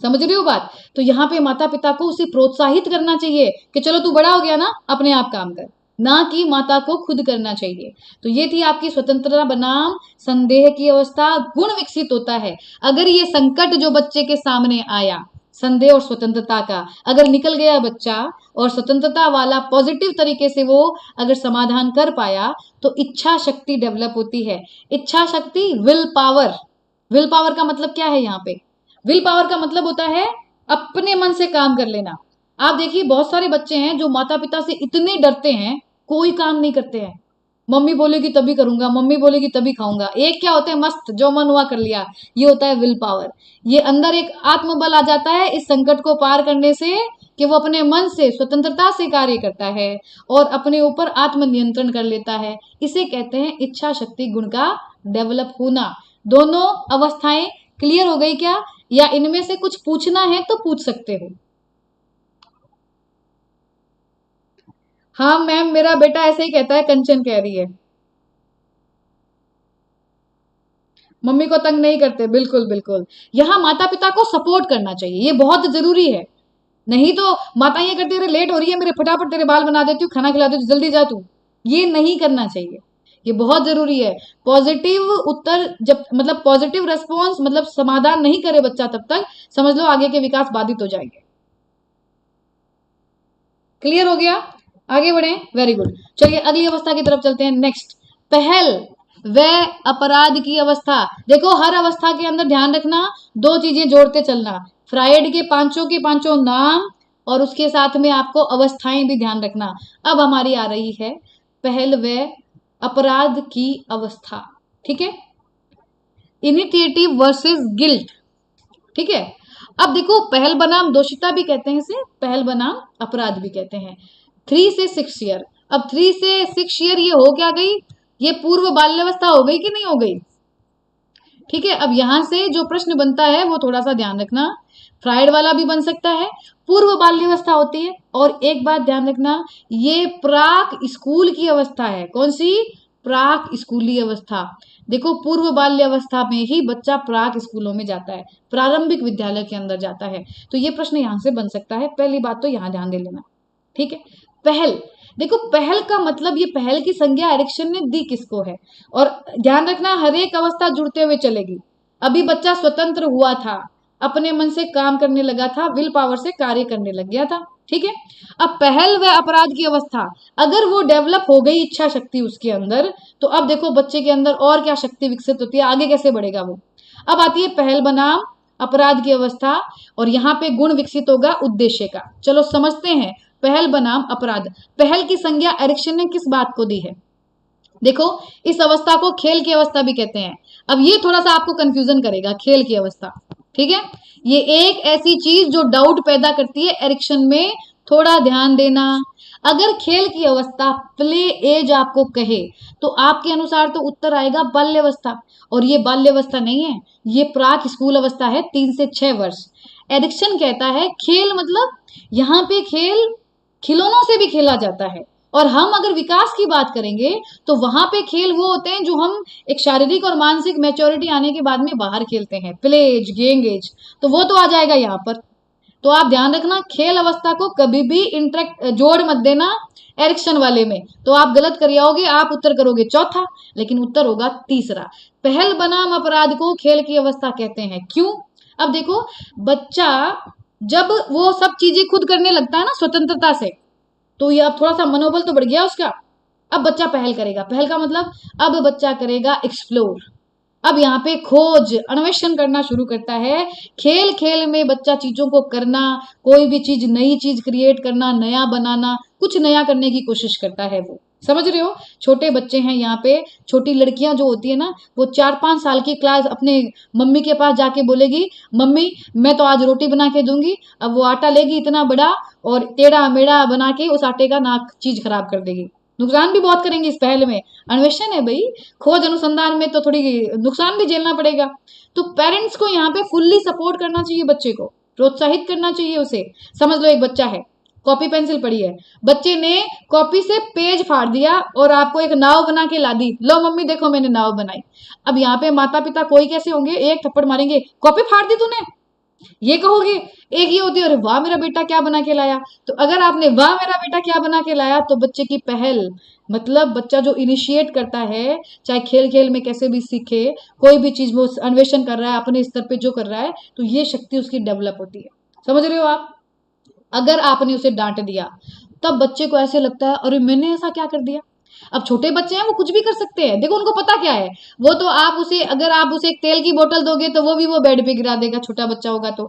समझ रही हो बात? तो यहाँ पे माता पिता को उसे प्रोत्साहित करना चाहिए कि चलो तू बड़ा हो गया ना, अपने आप काम कर, ना कि माता को खुद करना चाहिए। तो ये थी आपकी स्वतंत्रता बनाम संदेह की अवस्था, गुण विकसित होता है। अगर ये संकट जो बच्चे के सामने आया, संदेह और स्वतंत्रता का, अगर निकल गया बच्चा और स्वतंत्रता वाला पॉजिटिव तरीके से वो अगर समाधान कर पाया, तो इच्छा शक्ति डेवलप होती है। इच्छा शक्ति, विल पावर। विल पावर का मतलब क्या है यहाँ पे? विल पावर का मतलब होता है अपने मन से काम कर लेना। आप देखिए बहुत सारे बच्चे हैं जो माता पिता से इतने डरते हैं, कोई काम नहीं करते हैं। मम्मी बोलेगी तभी करूंगा, मम्मी बोलेगी तभी खाऊंगा, एक क्या होता है मस्त जो मन हुआ कर लिया, ये होता है विल पावर। ये अंदर एक आत्मबल आ जाता है इस संकट को पार करने से, कि वो अपने मन से स्वतंत्रता से कार्य करता है और अपने ऊपर आत्मनियंत्रण कर लेता है। इसे कहते हैं इच्छा शक्ति गुण का डेवलप होना। दोनों अवस्थाएं क्लियर हो गई क्या? या इनमें से कुछ पूछना है तो पूछ सकते हो। हाँ मैम मेरा बेटा ऐसे ही कहता है, कंचन कह रही है। मम्मी को तंग नहीं करते, बिल्कुल बिल्कुल। यहाँ माता पिता को सपोर्ट करना चाहिए, ये बहुत जरूरी है। नहीं तो माता ये करती है, लेट हो रही है मेरे, फटाफट तेरे बाल बना देती हूँ, खाना खिला देती हूँ, जल्दी जा तू। ये नहीं करना चाहिए, ये बहुत जरूरी है। पॉजिटिव उत्तर जब, मतलब पॉजिटिव रेस्पॉन्स, मतलब समाधान नहीं करे बच्चा, तब तक समझ लो आगे के विकास बाधित हो जाएंगे। क्लियर हो गया? आगे बढ़े, वेरी गुड। चलिए अगली अवस्था की तरफ चलते हैं। नेक्स्ट, पहल व अपराध की अवस्था। देखो हर अवस्था के अंदर ध्यान रखना, दो चीजें जोड़ते चलना, फ्रायड के पांचों नाम और उसके साथ में आपको अवस्थाएं भी ध्यान रखना। अब हमारी आ रही है पहल व अपराध की अवस्था, ठीक है, इनिशिएटिव वर्सेस गिल्ट, ठीक है। अब देखो पहल बनाम दोषिता भी कहते हैं इसे, पहल बनाम अपराध भी कहते हैं। 3 से 6 ईयर, अब 3 से 6 ईयर ये हो क्या गई, ये पूर्व बाल्यावस्था हो गई कि नहीं हो गई? ठीक है, अब यहां से जो प्रश्न बनता है वो थोड़ा सा ध्यान रखना, फ्राइड वाला भी बन सकता है, पूर्व बाल्यावस्था होती है। और एक बात ध्यान रखना, ये प्राक स्कूल की अवस्था है। कौन सी? प्राक स्कूली अवस्था। देखो पूर्व बाल्यावस्था में ही बच्चा प्राक स्कूलों में जाता है, प्रारंभिक विद्यालय के अंदर जाता है। तो ये प्रश्न यहां से बन सकता है, पहली बात तो यहां ध्यान दे लेना, ठीक है। पहल, देखो पहल का मतलब, ये पहल की संज्ञा एरिक्सन ने दी किसको है, और ध्यान रखना हर एक अवस्था जुड़ते हुए चलेगी। अभी बच्चा स्वतंत्र हुआ था, अपने मन से काम करने लगा था, विल पावर से कार्य करने लग गया था, ठीक है। अब पहल व अपराध की अवस्था, अगर वो डेवलप हो गई इच्छा शक्ति उसके अंदर, तो अब देखो बच्चे के अंदर और क्या शक्ति विकसित होती है, आगे कैसे बढ़ेगा वो। अब आती है पहल बनाम अपराध की अवस्था, और यहाँ पे गुण विकसित होगा उद्देश्य का। चलो समझते हैं पहल बनाम अपराध। पहल की संज्ञा एरिक्सन ने किस बात को दी है? देखो इस अवस्था को खेल की अवस्था भी कहते हैं। अब ये थोड़ा सा आपको कंफ्यूजन करेगा, खेल की अवस्था, ठीक है। ये एक ऐसी चीज जो डाउट पैदा करती है एरिक्सन में, थोड़ा ध्यान देना। अगर खेल की अवस्था प्ले एज आपको कहे, तो आपके अनुसार तो उत्तर आएगा बाल्यावस्था, और ये बाल्यावस्था नहीं है, ये प्राक स्कूल अवस्था है, 3 से 6 वर्ष। एरिक्सन कहता है खेल मतलब यहाँ पे खेल खिलौनों से भी खेला जाता है, और हम अगर विकास की बात करेंगे तो वहां पे खेल वो होते हैं जो हम एक शारीरिक और मानसिक मैच्योरिटी आने के बाद में बाहर खेलते हैं, प्ले एज, गेम एज, तो वो तो आ जाएगा यहाँ पर। तो आप ध्यान रखना, खेल अवस्था को कभी भी इंटरेक्ट जोड़ मत देना एरिक्शन वाले में, तो आप गलत कर आओगे, आप उत्तर करोगे चौथा, लेकिन उत्तर होगा तीसरा। पहल बनाम अपराध को खेल की अवस्था कहते हैं। क्यों? अब देखो, बच्चा जब वो सब चीजें खुद करने लगता है ना स्वतंत्रता से, तो ये अब थोड़ा सा मनोबल तो बढ़ गया उसका। अब बच्चा पहल करेगा, पहल का मतलब अब बच्चा करेगा एक्सप्लोर, अब यहाँ पे खोज अन्वेषण करना शुरू करता है। खेल खेल में बच्चा चीजों को करना, कोई भी चीज, नई चीज क्रिएट करना, नया बनाना, कुछ नया करने की कोशिश करता है वो। समझ रहे हो? छोटे बच्चे हैं यहाँ पे, छोटी लड़कियां जो होती है ना, वो 4-5 साल की क्लास अपने मम्मी के पास जाके बोलेगी, मम्मी मैं तो आज रोटी बना के दूंगी। अब वो आटा लेगी इतना बड़ा और टेढ़ा मेढ़ा बना के उस आटे का नाक चीज खराब कर देगी। नुकसान भी बहुत करेंगे इस पहल में। अन्वेषण है भाई, खोज अनुसंधान में तो थोड़ी नुकसान भी झेलना पड़ेगा। तो पेरेंट्स को यहाँ पे फुल्ली सपोर्ट करना चाहिए, बच्चे को प्रोत्साहित करना चाहिए उसे। समझ लो एक बच्चा है, कॉपी पेंसिल पड़ी है, बच्चे ने कॉपी से पेज फाड़ दिया और आपको एक नाव बना के ला दी, लो मम्मी देखो मैंने नाव बनाई। अब यहाँ पे माता पिता कोई कैसे होंगे, एक थप्पड़ मारेंगे, कॉपी फाड़ दी तूने, ये कहोगे। एक ये होती है, अरे वाह मेरा बेटा क्या बना के लाया। तो अगर आपने वाह मेरा बेटा क्या बना के लाया, तो बच्चे की पहल, मतलब बच्चा जो इनिशिएट करता है, चाहे खेल खेल में कैसे भी सीखे, कोई भी चीज वो अन्वेषण कर रहा है अपने स्तर पे जो कर रहा है, तो ये शक्ति उसकी डेवलप होती है। समझ रहे हो आप? अगर आपने उसे डांट दिया, तब बच्चे को ऐसे लगता है अरे मैंने ऐसा क्या कर दिया। अब छोटे बच्चे हैं, वो कुछ भी कर सकते हैं, देखो उनको पता क्या है। वो तो आप उसे, अगर आप उसे एक तेल की बोतल दोगे तो वो भी वो बेड पे गिरा देगा, छोटा बच्चा होगा तो।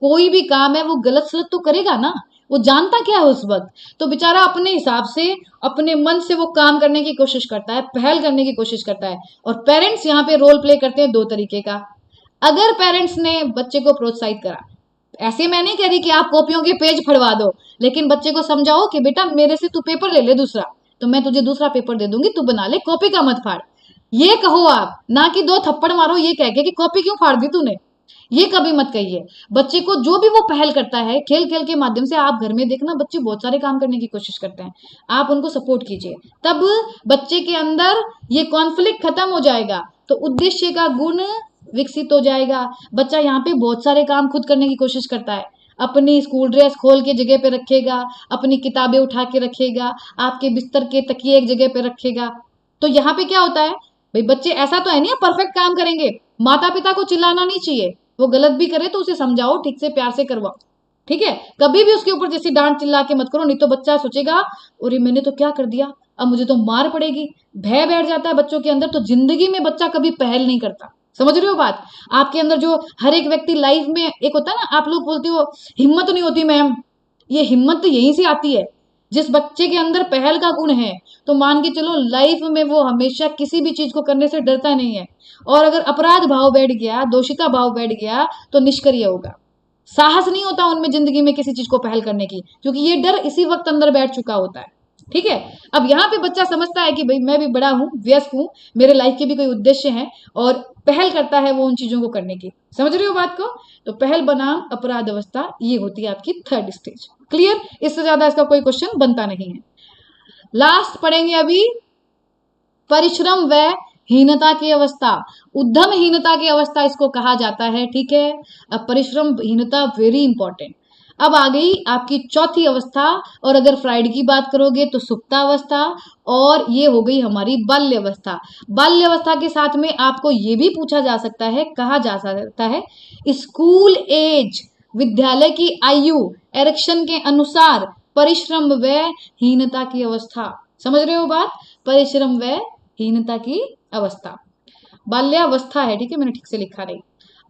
कोई भी काम है वो गलत सलत तो करेगा ना, वो जानता क्या है उस वक्त। तो बेचारा अपने हिसाब से, अपने मन से वो काम करने की कोशिश करता है, पहल करने की कोशिश करता है। और पेरेंट्स यहाँ पे रोल प्ले करते हैं दो तरीके का। अगर पेरेंट्स ने बच्चे को प्रोत्साहित करा, ऐसे मैं नहीं कह रही कि आप कॉपियों के पेज फड़वा दो, लेकिन बच्चे को समझाओ कि बेटा मेरे से तू पेपर ले ले दूसरा, तो मैं तुझे दूसरा पेपर दे दूंगी, तू बना ले, कॉपी का मत फाड़। ये कहो आप, ना कि दो थप्पड़ मारो ये कह के कि कॉपी क्यों फाड़ दी तूने। ये कभी मत कहिए। बच्चे को जो भी वो पहल करता है खेल खेल के माध्यम से, आप घर में देखना बच्चे बहुत सारे काम करने की कोशिश करते हैं, आप उनको सपोर्ट कीजिए, तब बच्चे के अंदर ये कॉन्फ्लिक्ट खत्म हो जाएगा, तो उद्देश्य का गुण विकसित हो जाएगा। बच्चा यहाँ पे बहुत सारे काम खुद करने की कोशिश करता है, अपनी स्कूल ड्रेस खोल के जगह पे रखेगा, अपनी किताबें उठा के रखेगा, आपके बिस्तर के तकिए एक जगह पे रखेगा। तो यहाँ पे क्या होता है भाई, बच्चे ऐसा तो है नहीं परफेक्ट काम करेंगे। माता पिता को चिल्लाना नहीं चाहिए, वो गलत भी करे तो उसे समझाओ, ठीक से प्यार से करवाओ, ठीक है। कभी भी उसके ऊपर जैसी डांट चिल्ला के मत करो, नहीं तो बच्चा सोचेगा अरे मैंने तो क्या कर दिया, अब मुझे तो मार पड़ेगी। भय बैठ जाता है बच्चों के अंदर, तो जिंदगी में बच्चा कभी पहल नहीं करता। समझ रहे हो बात? आपके अंदर जो हर एक व्यक्ति लाइफ में एक होता है ना, आप लोग बोलते हो हिम्मत नहीं होती मैम, ये हिम्मत तो यहीं से आती है। जिस बच्चे के अंदर पहल का गुण है, तो मान के चलो लाइफ में वो हमेशा किसी भी चीज को करने से डरता नहीं है। और अगर अपराध भाव बैठ गया, दोषिता भाव बैठ गया, तो निष्क्रिय होगा, साहस नहीं होता उनमें जिंदगी में किसी चीज को पहल करने की, क्योंकि ये डर इसी वक्त अंदर बैठ चुका होता है। ठीक है। अब यहाँ पे बच्चा समझता है कि भाई मैं भी बड़ा हूँ, व्यस्क हूँ, मेरे लाइफ के भी कोई उद्देश्य है, और पहल करता है वो उन चीजों को करने की। समझ रहे हो बात को? तो पहल बनाम अपराध अवस्था, ये होती है आपकी थर्ड स्टेज। क्लियर? इससे ज्यादा इसका कोई क्वेश्चन बनता नहीं है। लास्ट पढ़ेंगे अभी, परिश्रम व हीनता की अवस्था, उद्यम हीनता की अवस्था इसको कहा जाता है। ठीक है। अब परिश्रम हीनता वेरी इंपॉर्टेंट। अब आ गई आपकी चौथी अवस्था, और अगर फ्राइड की बात करोगे तो सुप्तावस्था, और ये हो गई हमारी बाल्यावस्था। बाल्यावस्था के साथ में आपको ये भी पूछा जा सकता है, कहा जा सकता है स्कूल एज, विद्यालय की आयु, एरिक्सन के अनुसार परिश्रम व हीनता की अवस्था। समझ रहे हो बात? परिश्रम व हीनता की अवस्था बाल्यावस्था है। ठीक है, मैंने ठीक से लिखा नहीं।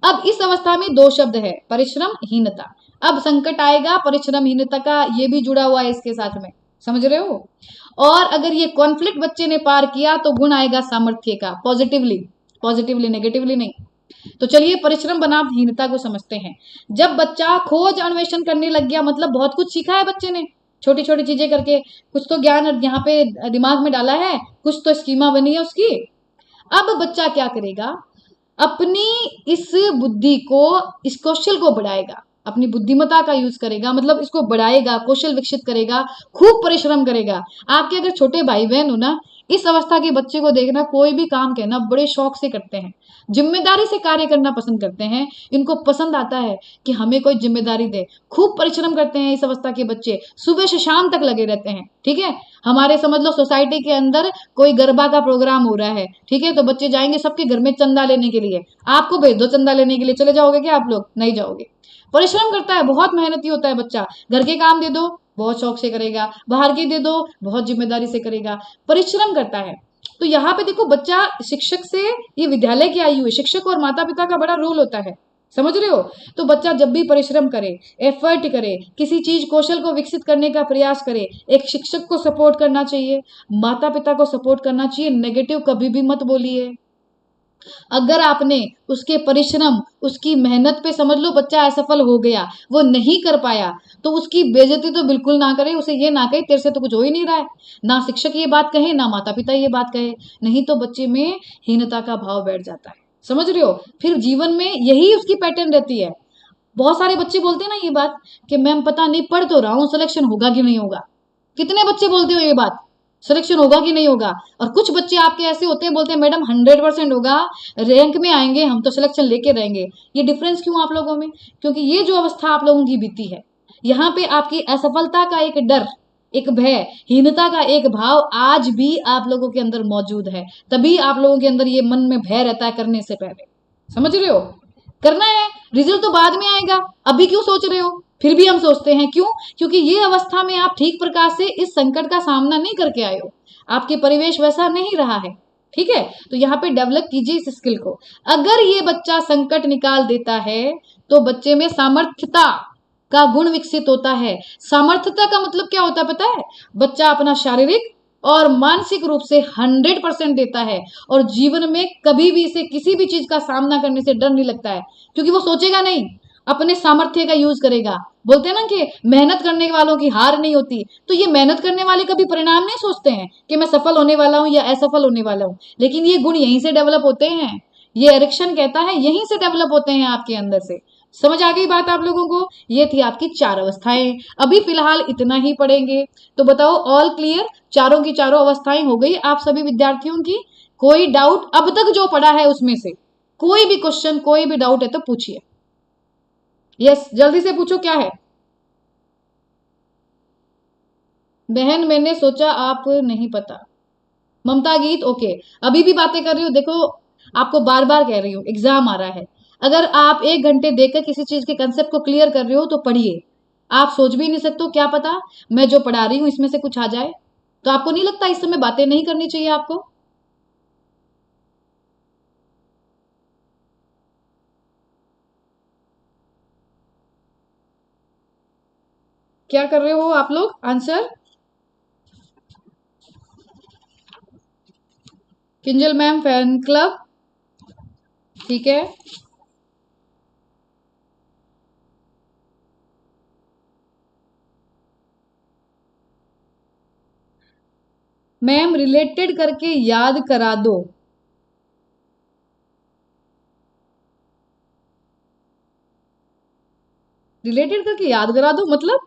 अब इस अवस्था में दो शब्द है, परिश्रम, हीनता। अब संकट आएगा परिश्रम हीनता का, ये भी जुड़ा हुआ है इसके साथ में। समझ रहे हो? और अगर ये कॉन्फ्लिक्ट बच्चे ने पार किया तो गुण आएगा सामर्थ्य का, पॉजिटिवली, पॉजिटिवली, नेगेटिवली नहीं। तो चलिए परिश्रम बनाम हीनता को समझते हैं। जब बच्चा खोज अन्वेषण करने लग गया, मतलब बहुत कुछ सीखा है बच्चे ने, छोटी छोटी चीजें करके, कुछ तो ज्ञान यहाँ पे दिमाग में डाला है, कुछ तो स्कीमा बनी है उसकी। अब बच्चा क्या करेगा, अपनी इस बुद्धि को, इस कौशल को बढ़ाएगा। अपनी बुद्धिमत्ता का यूज करेगा, मतलब इसको बढ़ाएगा, कौशल विकसित करेगा, खूब परिश्रम करेगा। आपके अगर छोटे भाई बहन हो ना, इस अवस्था के बच्चे को देखना, कोई भी काम कहना बड़े शौक से करते हैं, जिम्मेदारी से कार्य करना पसंद करते हैं। इनको पसंद आता है कि हमें कोई जिम्मेदारी दे, खूब परिश्रम करते हैं इस अवस्था के बच्चे, सुबह से शाम तक लगे रहते हैं। ठीक है, हमारे समझ लो सोसाइटी के अंदर कोई गरबा का प्रोग्राम हो रहा है, ठीक है, तो बच्चे जाएंगे सबके घर में चंदा लेने के लिए। आपको भेज दो चंदा लेने के लिए, चले जाओगे क्या आप लोग? नहीं जाओगे। परिश्रम करता है, बहुत मेहनती होता है बच्चा। घर के काम दे दो बहुत शौक से करेगा, बाहर के दे दो बहुत जिम्मेदारी से करेगा, परिश्रम करता है। तो यहाँ पे देखो, बच्चा शिक्षक से, ये विद्यालय की आयु है, शिक्षक और माता पिता का बड़ा रोल होता है, समझ रहे हो? तो बच्चा जब भी परिश्रम करे, एफर्ट करे, किसी चीज कौशल को विकसित करने का प्रयास करे, एक शिक्षक को सपोर्ट करना चाहिए, माता पिता को सपोर्ट करना चाहिए। नेगेटिव कभी भी मत बोलिए। अगर आपने उसके परिश्रम, उसकी मेहनत पे समझ लो बच्चा असफल हो गया, वो नहीं कर पाया, तो उसकी बेइज्जती तो बिल्कुल ना करें, उसे ये ना कहे तेरे से तो कुछ हो ही नहीं रहा है। ना शिक्षक ये बात कहे, ना माता पिता ये बात कहे, नहीं तो बच्चे में हीनता का भाव बैठ जाता है, समझ रहे हो? फिर जीवन में यही उसकी पैटर्न रहती है। बहुत सारे बच्चे बोलते हैं ना ये बात कि मैम पता नहीं, पढ़ तो रहा हूं, सिलेक्शन होगा कि नहीं होगा। कितने बच्चे बोलते हो ये बात, सिलेक्शन होगा कि नहीं होगा? और कुछ बच्चे आपके ऐसे होते हैं, बोलते हैं मैडम 100% होगा, रैंक में आएंगे हम तो, सिलेक्शन लेके रहेंगे। ये डिफरेंस क्यों आप लोगों में? क्योंकि ये जो अवस्था आप लोगों की बीती है, यहाँ पे आपकी असफलता का एक डर, एक भय, हीनता का एक भाव आज भी आप लोगों के अंदर मौजूद है। तभी आप लोगों के अंदर ये मन में भय रहता है करने से पहले, समझ रहे हो? करना है, रिजल्ट तो बाद में आएगा, अभी क्यों सोच रहे हो? फिर भी हम सोचते हैं, क्यों? क्योंकि ये अवस्था में आप ठीक प्रकार से इस संकट का सामना नहीं करके आए हो, आपके परिवेश वैसा नहीं रहा है। ठीक है, तो यहाँ पे डेवलप कीजिए इस स्किल को। अगर ये बच्चा संकट निकाल देता है तो बच्चे में सामर्थ्यता का गुण विकसित होता है। सामर्थ्यता का मतलब क्या होता है पता है? बच्चा अपना शारीरिक और मानसिक रूप से 100% देता है, और जीवन में कभी भी इसे किसी भी चीज का सामना करने से डर नहीं लगता है, क्योंकि वो सोचेगा नहीं, अपने सामर्थ्य का यूज करेगा। बोलते हैं ना कि मेहनत करने वालों की हार नहीं होती, तो ये मेहनत करने वाले कभी परिणाम नहीं सोचते हैं कि मैं सफल होने वाला हूं या असफल होने वाला हूं, लेकिन ये गुण यहीं से डेवलप होते हैं। ये एरिक्सन कहता है यहीं से डेवलप होते हैं आपके अंदर से। समझ आ गई बात आप लोगों को? ये थी आपकी 4 अवस्थाएं। अभी फिलहाल इतना ही पढ़ेंगे। तो बताओ, ऑल क्लियर? चारों की चारों अवस्थाएं हो गई आप सभी विद्यार्थियों की? कोई डाउट अब तक जो पढ़ा है उसमें से? कोई भी क्वेश्चन, कोई भी डाउट है तो पूछिए। यस, जल्दी से पूछो, क्या है? बहन मैंने सोचा आप नहीं पता। ममता गीत, ओके। अभी भी बातें कर रही हूँ, देखो आपको बार बार कह रही हूँ, एग्जाम आ रहा है। अगर आप 1 घंटे देकर किसी चीज के कंसेप्ट को क्लियर कर रहे हो तो पढ़िए। आप सोच भी नहीं सकते हो, क्या पता मैं जो पढ़ा रही हूँ इसमें से कुछ आ जाए। तो आपको नहीं लगता इस समय बातें नहीं करनी चाहिए आपको? क्या कर रहे हो आप लोग? Answer. Kinjal ma'am fan club, ठीक है। मैम रिलेटेड करके याद करा दो। रिलेटेड करके याद करा दो मतलब?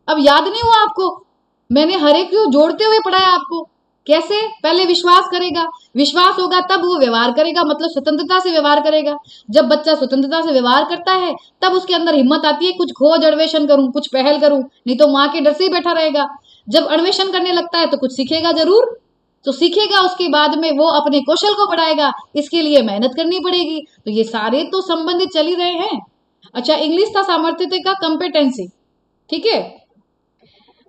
अब याद नहीं हुआ आपको? मैंने हर एक को जोड़ते हुए पढ़ाया आपको। कैसे? पहले विश्वास करेगा, विश्वास होगा तब वो व्यवहार करेगा, मतलब स्वतंत्रता से व्यवहार करेगा। जब बच्चा स्वतंत्रता से व्यवहार करता है तब उसके अंदर हिम्मत आती है, कुछ खोज अन्वेषण करूं, कुछ पहल करूं, नहीं तो माँ के डर से ही बैठा रहेगा। जब अन्वेषण करने लगता है तो कुछ सीखेगा जरूर, तो सीखेगा, उसके बाद में वो अपने कौशल को बढ़ाएगा, इसके लिए मेहनत करनी पड़ेगी। तो ये सारे तो संबंधित चल ही रहे हैं। अच्छा, इंग्लिश था सामर्थ्य का कंपेटेंसी, ठीक है।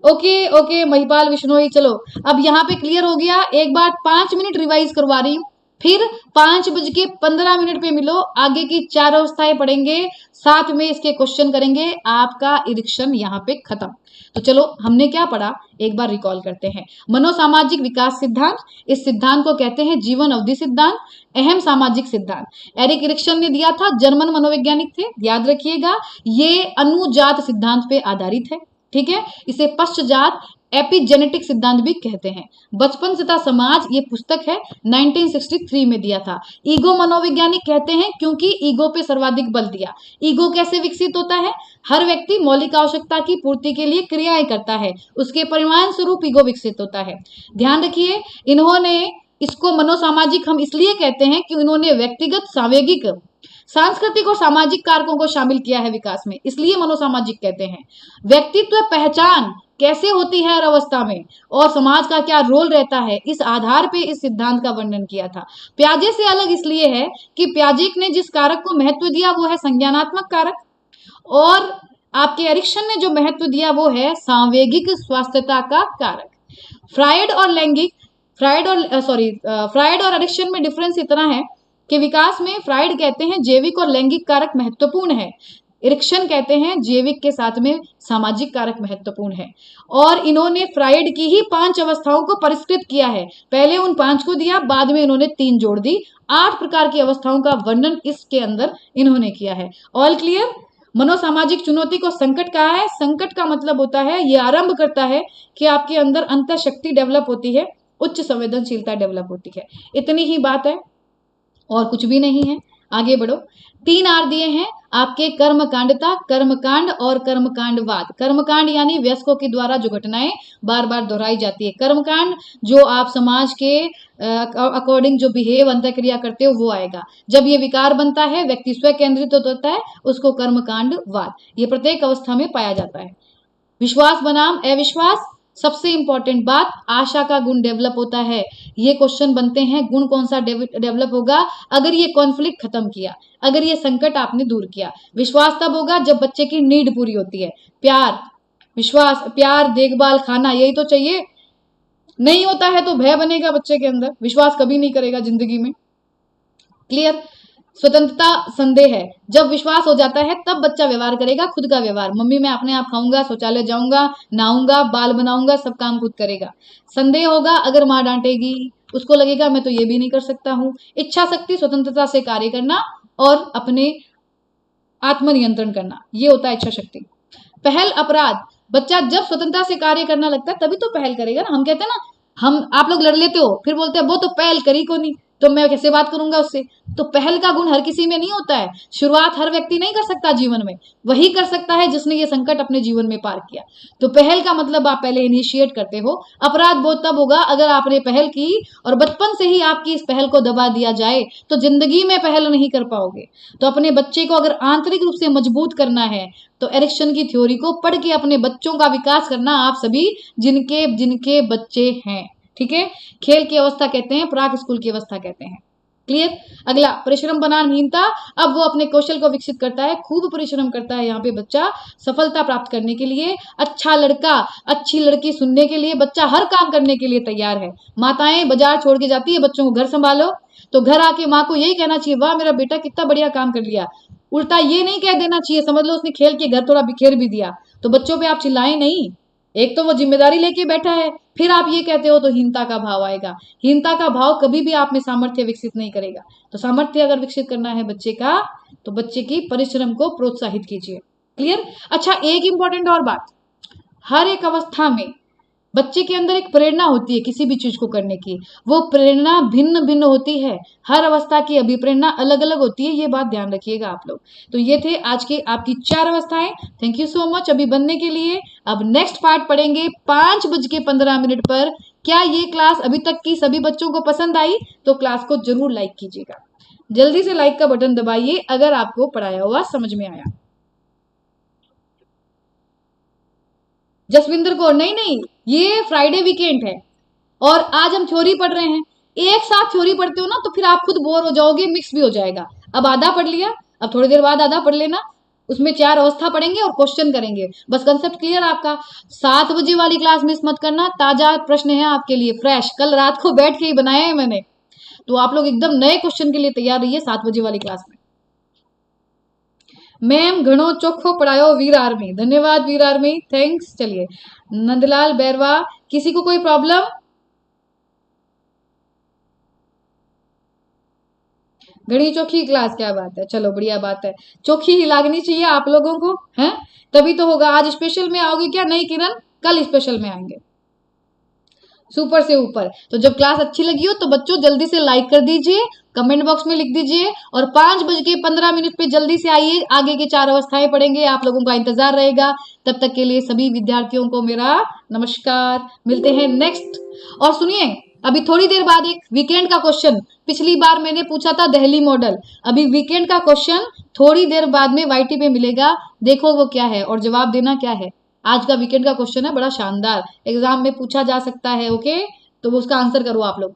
ओके ओके महिपाल विश्नोई, चलो अब यहाँ पे क्लियर हो गया। एक बार 5 मिनट रिवाइज करवा रही हूँ, फिर 5:15 पे मिलो, आगे की 4 अवस्थाएं पढ़ेंगे, साथ में इसके क्वेश्चन करेंगे। आपका इरिक्शन यहाँ पे खत्म। तो चलो, हमने क्या पढ़ा एक बार रिकॉल करते हैं। मनोसामाजिक विकास सिद्धांत, इस सिद्धांत को कहते हैं जीवन अवधि सिद्धांत, अहम सामाजिक सिद्धांत। एरिक इरिक्सन ने दिया था, जर्मन मनोवैज्ञानिक थे, याद रखिएगा। ये अनुजात सिद्धांत पे आधारित है, ठीक है। इसे पश्चात एपिजेनेटिक सिद्धांत भी कहते हैं। बचपन तथा समाज ये पुस्तक है, 1963 में दिया था। ईगो मनोवैज्ञानिक कहते हैं क्योंकि ईगो पे सर्वाधिक बल दिया। ईगो कैसे विकसित होता है? हर व्यक्ति मौलिक आवश्यकता की पूर्ति के लिए क्रियाएं करता है, उसके परिणाम स्वरूप ईगो विकसित होता है। ध्यान रखिए, इन्होंने इसको मनोसामाजिक हम इसलिए कहते हैं कि इन्होंने व्यक्तिगत, सांवेगिक, सांस्कृतिक और सामाजिक कारकों को शामिल किया है विकास में, इसलिए मनोसामाजिक कहते हैं। व्यक्तित्व पहचान कैसे होती है हर अवस्था में और समाज का क्या रोल रहता है, इस आधार पे इस सिद्धांत का वर्णन किया था। प्याजे से अलग इसलिए है कि प्याजे ने जिस कारक को महत्व दिया वो है संज्ञानात्मक कारक, और आपके एरिक्सन ने जो महत्व दिया वो है सांवेगिक स्वास्थ्यता का कारक। फ्रायड और एरिक्सन में डिफरेंस इतना है कि विकास में फ्रायड कहते हैं जैविक और लैंगिक कारक महत्वपूर्ण है, एरिक्सन कहते हैं जैविक के साथ में सामाजिक कारक महत्वपूर्ण है। और इन्होंने फ्रायड की ही 5 अवस्थाओं को परिष्कृत किया है, पहले उन 5 को दिया, बाद में इन्होंने 3 जोड़ दी। 8 प्रकार की अवस्थाओं का वर्णन इसके अंदर इन्होंने किया है। All clear? मनोसामाजिक चुनौती को संकट कहा है। संकट का मतलब होता है, ये आरंभ करता है कि आपके अंदर अंतर शक्ति डेवलप होती है, उच्च संवेदनशीलता डेवलप होती है। इतनी ही बात है और कुछ भी नहीं है। आगे बढ़ो। 3 आर दिए हैं आपके, कर्मकांडता, कर्मकांड और कर्मकांडवाद। कर्मकांड यानी वयस्कों के द्वारा जो घटनाएं बार बार दोहराई जाती है। कर्मकांड जो आप समाज के अकॉर्डिंग जो बिहेव, अंतःक्रिया करते हो वो आएगा। जब ये विकार बनता है, व्यक्ति स्व केंद्रित होता है, उसको कर्मकांडवाद, ये प्रत्येक अवस्था में पाया जाता है। विश्वास बनाम अविश्वास, सबसे इंपॉर्टेंट बात, आशा का गुण डेवलप होता है। ये क्वेश्चन बनते हैं, गुण कौन सा डेवलप होगा? अगर ये कॉन्फ्लिक्ट खत्म किया, अगर ये संकट आपने दूर किया। विश्वास तब होगा जब बच्चे की नीड पूरी होती है। प्यार, विश्वास, प्यार, देखभाल, खाना, यही तो चाहिए। नहीं होता है तो भय बनेगा बच्चे के अंदर, विश्वास कभी नहीं करेगा जिंदगी में। क्लियर? स्वतंत्रता संदेह है, जब विश्वास हो जाता है तब बच्चा व्यवहार करेगा, खुद का व्यवहार। मम्मी मैं अपने आप खाऊंगा, शौचालय जाऊंगा, नहाऊंगा, बाल बनाऊंगा, सब काम खुद करेगा। संदेह होगा अगर माँ डांटेगी, उसको लगेगा मैं तो ये भी नहीं कर सकता हूँ। इच्छा शक्ति, स्वतंत्रता से कार्य करना और अपने आत्मनियंत्रण करना, ये होता है इच्छा शक्ति। पहल अपराध, बच्चा जब स्वतंत्रता से कार्य करना लगता है तभी तो पहल करेगा ना। हम कहते हैं ना, आप लोग लड़ लेते हो, फिर बोलते हैं वो तो पहल करी को नहीं, तो मैं कैसे बात करूंगा उससे। तो पहल का गुण हर किसी में नहीं होता है। शुरुआत हर व्यक्ति नहीं कर सकता जीवन में, वही कर सकता है जिसने ये संकट अपने जीवन में पार किया। तो पहल का मतलब आप पहले इनिशिएट करते हो। अपराध बोध तब होगा अगर आपने पहल की और बचपन से ही आपकी इस पहल को दबा दिया जाए तो जिंदगी में पहल नहीं कर पाओगे। तो अपने बच्चे को अगर आंतरिक रूप से मजबूत करना है तो एरिक्सन की थ्योरी को पढ़ के अपने बच्चों का विकास करना, आप सभी जिनके जिनके बच्चे हैं। ठीक है? खेल की अवस्था कहते हैं, प्राक स्कूल की अवस्था कहते हैं। क्लियर? अगला, परिश्रम बनाम हीनता। अब वो अपने कौशल को विकसित करता है, खूब परिश्रम करता है यहाँ पे बच्चा सफलता प्राप्त करने के लिए। अच्छा लड़का, अच्छी लड़की सुनने के लिए बच्चा हर काम करने के लिए तैयार है। माताएं बाजार छोड़ के जाती है बच्चों को, घर संभालो, तो घर आके माँ को यही कहना चाहिए, वाह मेरा बेटा कितना बढ़िया काम कर लिया। उल्टा ये नहीं कह देना चाहिए, समझ लो उसने खेल के घर थोड़ा बिखेर भी दिया। तो बच्चों पे आप चिल्लाएं नहीं, एक तो वो जिम्मेदारी लेके बैठा है, फिर आप ये कहते हो तो हीनता का भाव आएगा। हीनता का भाव कभी भी आप में सामर्थ्य विकसित नहीं करेगा। तो सामर्थ्य अगर विकसित करना है बच्चे का तो बच्चे की परिश्रम को प्रोत्साहित कीजिए। क्लियर? अच्छा, एक इंपॉर्टेंट और बात, हर एक अवस्था में बच्चे के अंदर एक प्रेरणा होती है किसी भी चीज को करने की, वो प्रेरणा भिन्न भिन्न होती है। हर अवस्था की अभिप्रेरणा अलग अलग होती है, ये बात ध्यान रखिएगा आप लोग। तो ये थे आज के आपकी 4 अवस्थाएं। थैंक यू सो मच अभी बनने के लिए। अब नेक्स्ट पार्ट पढ़ेंगे 5:15 पर। क्या ये क्लास अभी तक की सभी बच्चों को पसंद आई? तो क्लास को जरूर लाइक कीजिएगा, जल्दी से लाइक का बटन दबाइए अगर आपको पढ़ाया हुआ समझ में आया। जसविंदर कौर, नहीं, ये फ्राइडे वीकेंड है और आज हम थ्योरी पढ़ रहे हैं। एक साथ थ्योरी पढ़ते हो ना तो फिर आप खुद बोर हो जाओगे, मिक्स भी हो जाएगा। अब आधा पढ़ लिया, अब थोड़ी देर बाद आधा पढ़ लेना, उसमें 4 अवस्था पढ़ेंगे और क्वेश्चन करेंगे। बस कंसेप्ट क्लियर आपका। 7 बजे वाली क्लास मिस मत करना, ताजा प्रश्न है आपके लिए, फ्रेश, कल रात को बैठ के ही बनाए हैं मैंने। तो आप लोग एकदम नए क्वेश्चन के लिए तैयार रहिए 7 बजे वाली क्लास में। मैम घणो चोखो पढ़ायो वीर आर्मी, धन्यवाद वीर आर्मी, थैंक्स। चलिए, नंदलाल बैरवा, किसी को कोई प्रॉब्लम? घड़ी चोखी क्लास, क्या बात है, चलो बढ़िया बात है। चोखी ही लागनी चाहिए आप लोगों को, हैं? तभी तो होगा। आज स्पेशल में आओगे क्या? नहीं किरण, कल स्पेशल में आएंगे। सुपर से ऊपर। तो जब क्लास अच्छी लगी हो तो बच्चों जल्दी से लाइक कर दीजिए, कमेंट बॉक्स में लिख दीजिए, और 5:15 पे जल्दी से आइए, आगे की 4 अवस्थाएं पढ़ेंगे, आप लोगों का इंतजार रहेगा। तब तक के लिए सभी विद्यार्थियों को मेरा नमस्कार, मिलते हैं नेक्स्ट। और सुनिए, अभी थोड़ी देर बाद एक वीकेंड का क्वेश्चन, पिछली बार मैंने पूछा था दिल्ली मॉडल, अभी वीकेंड का क्वेश्चन थोड़ी देर बाद में वाईटी पे मिलेगा, देखो वो क्या है और जवाब देना क्या है। आज का वीकेंड का क्वेश्चन है, बड़ा शानदार, एग्जाम में पूछा जा सकता है। ओके, तो वो उसका आंसर करो आप लोग।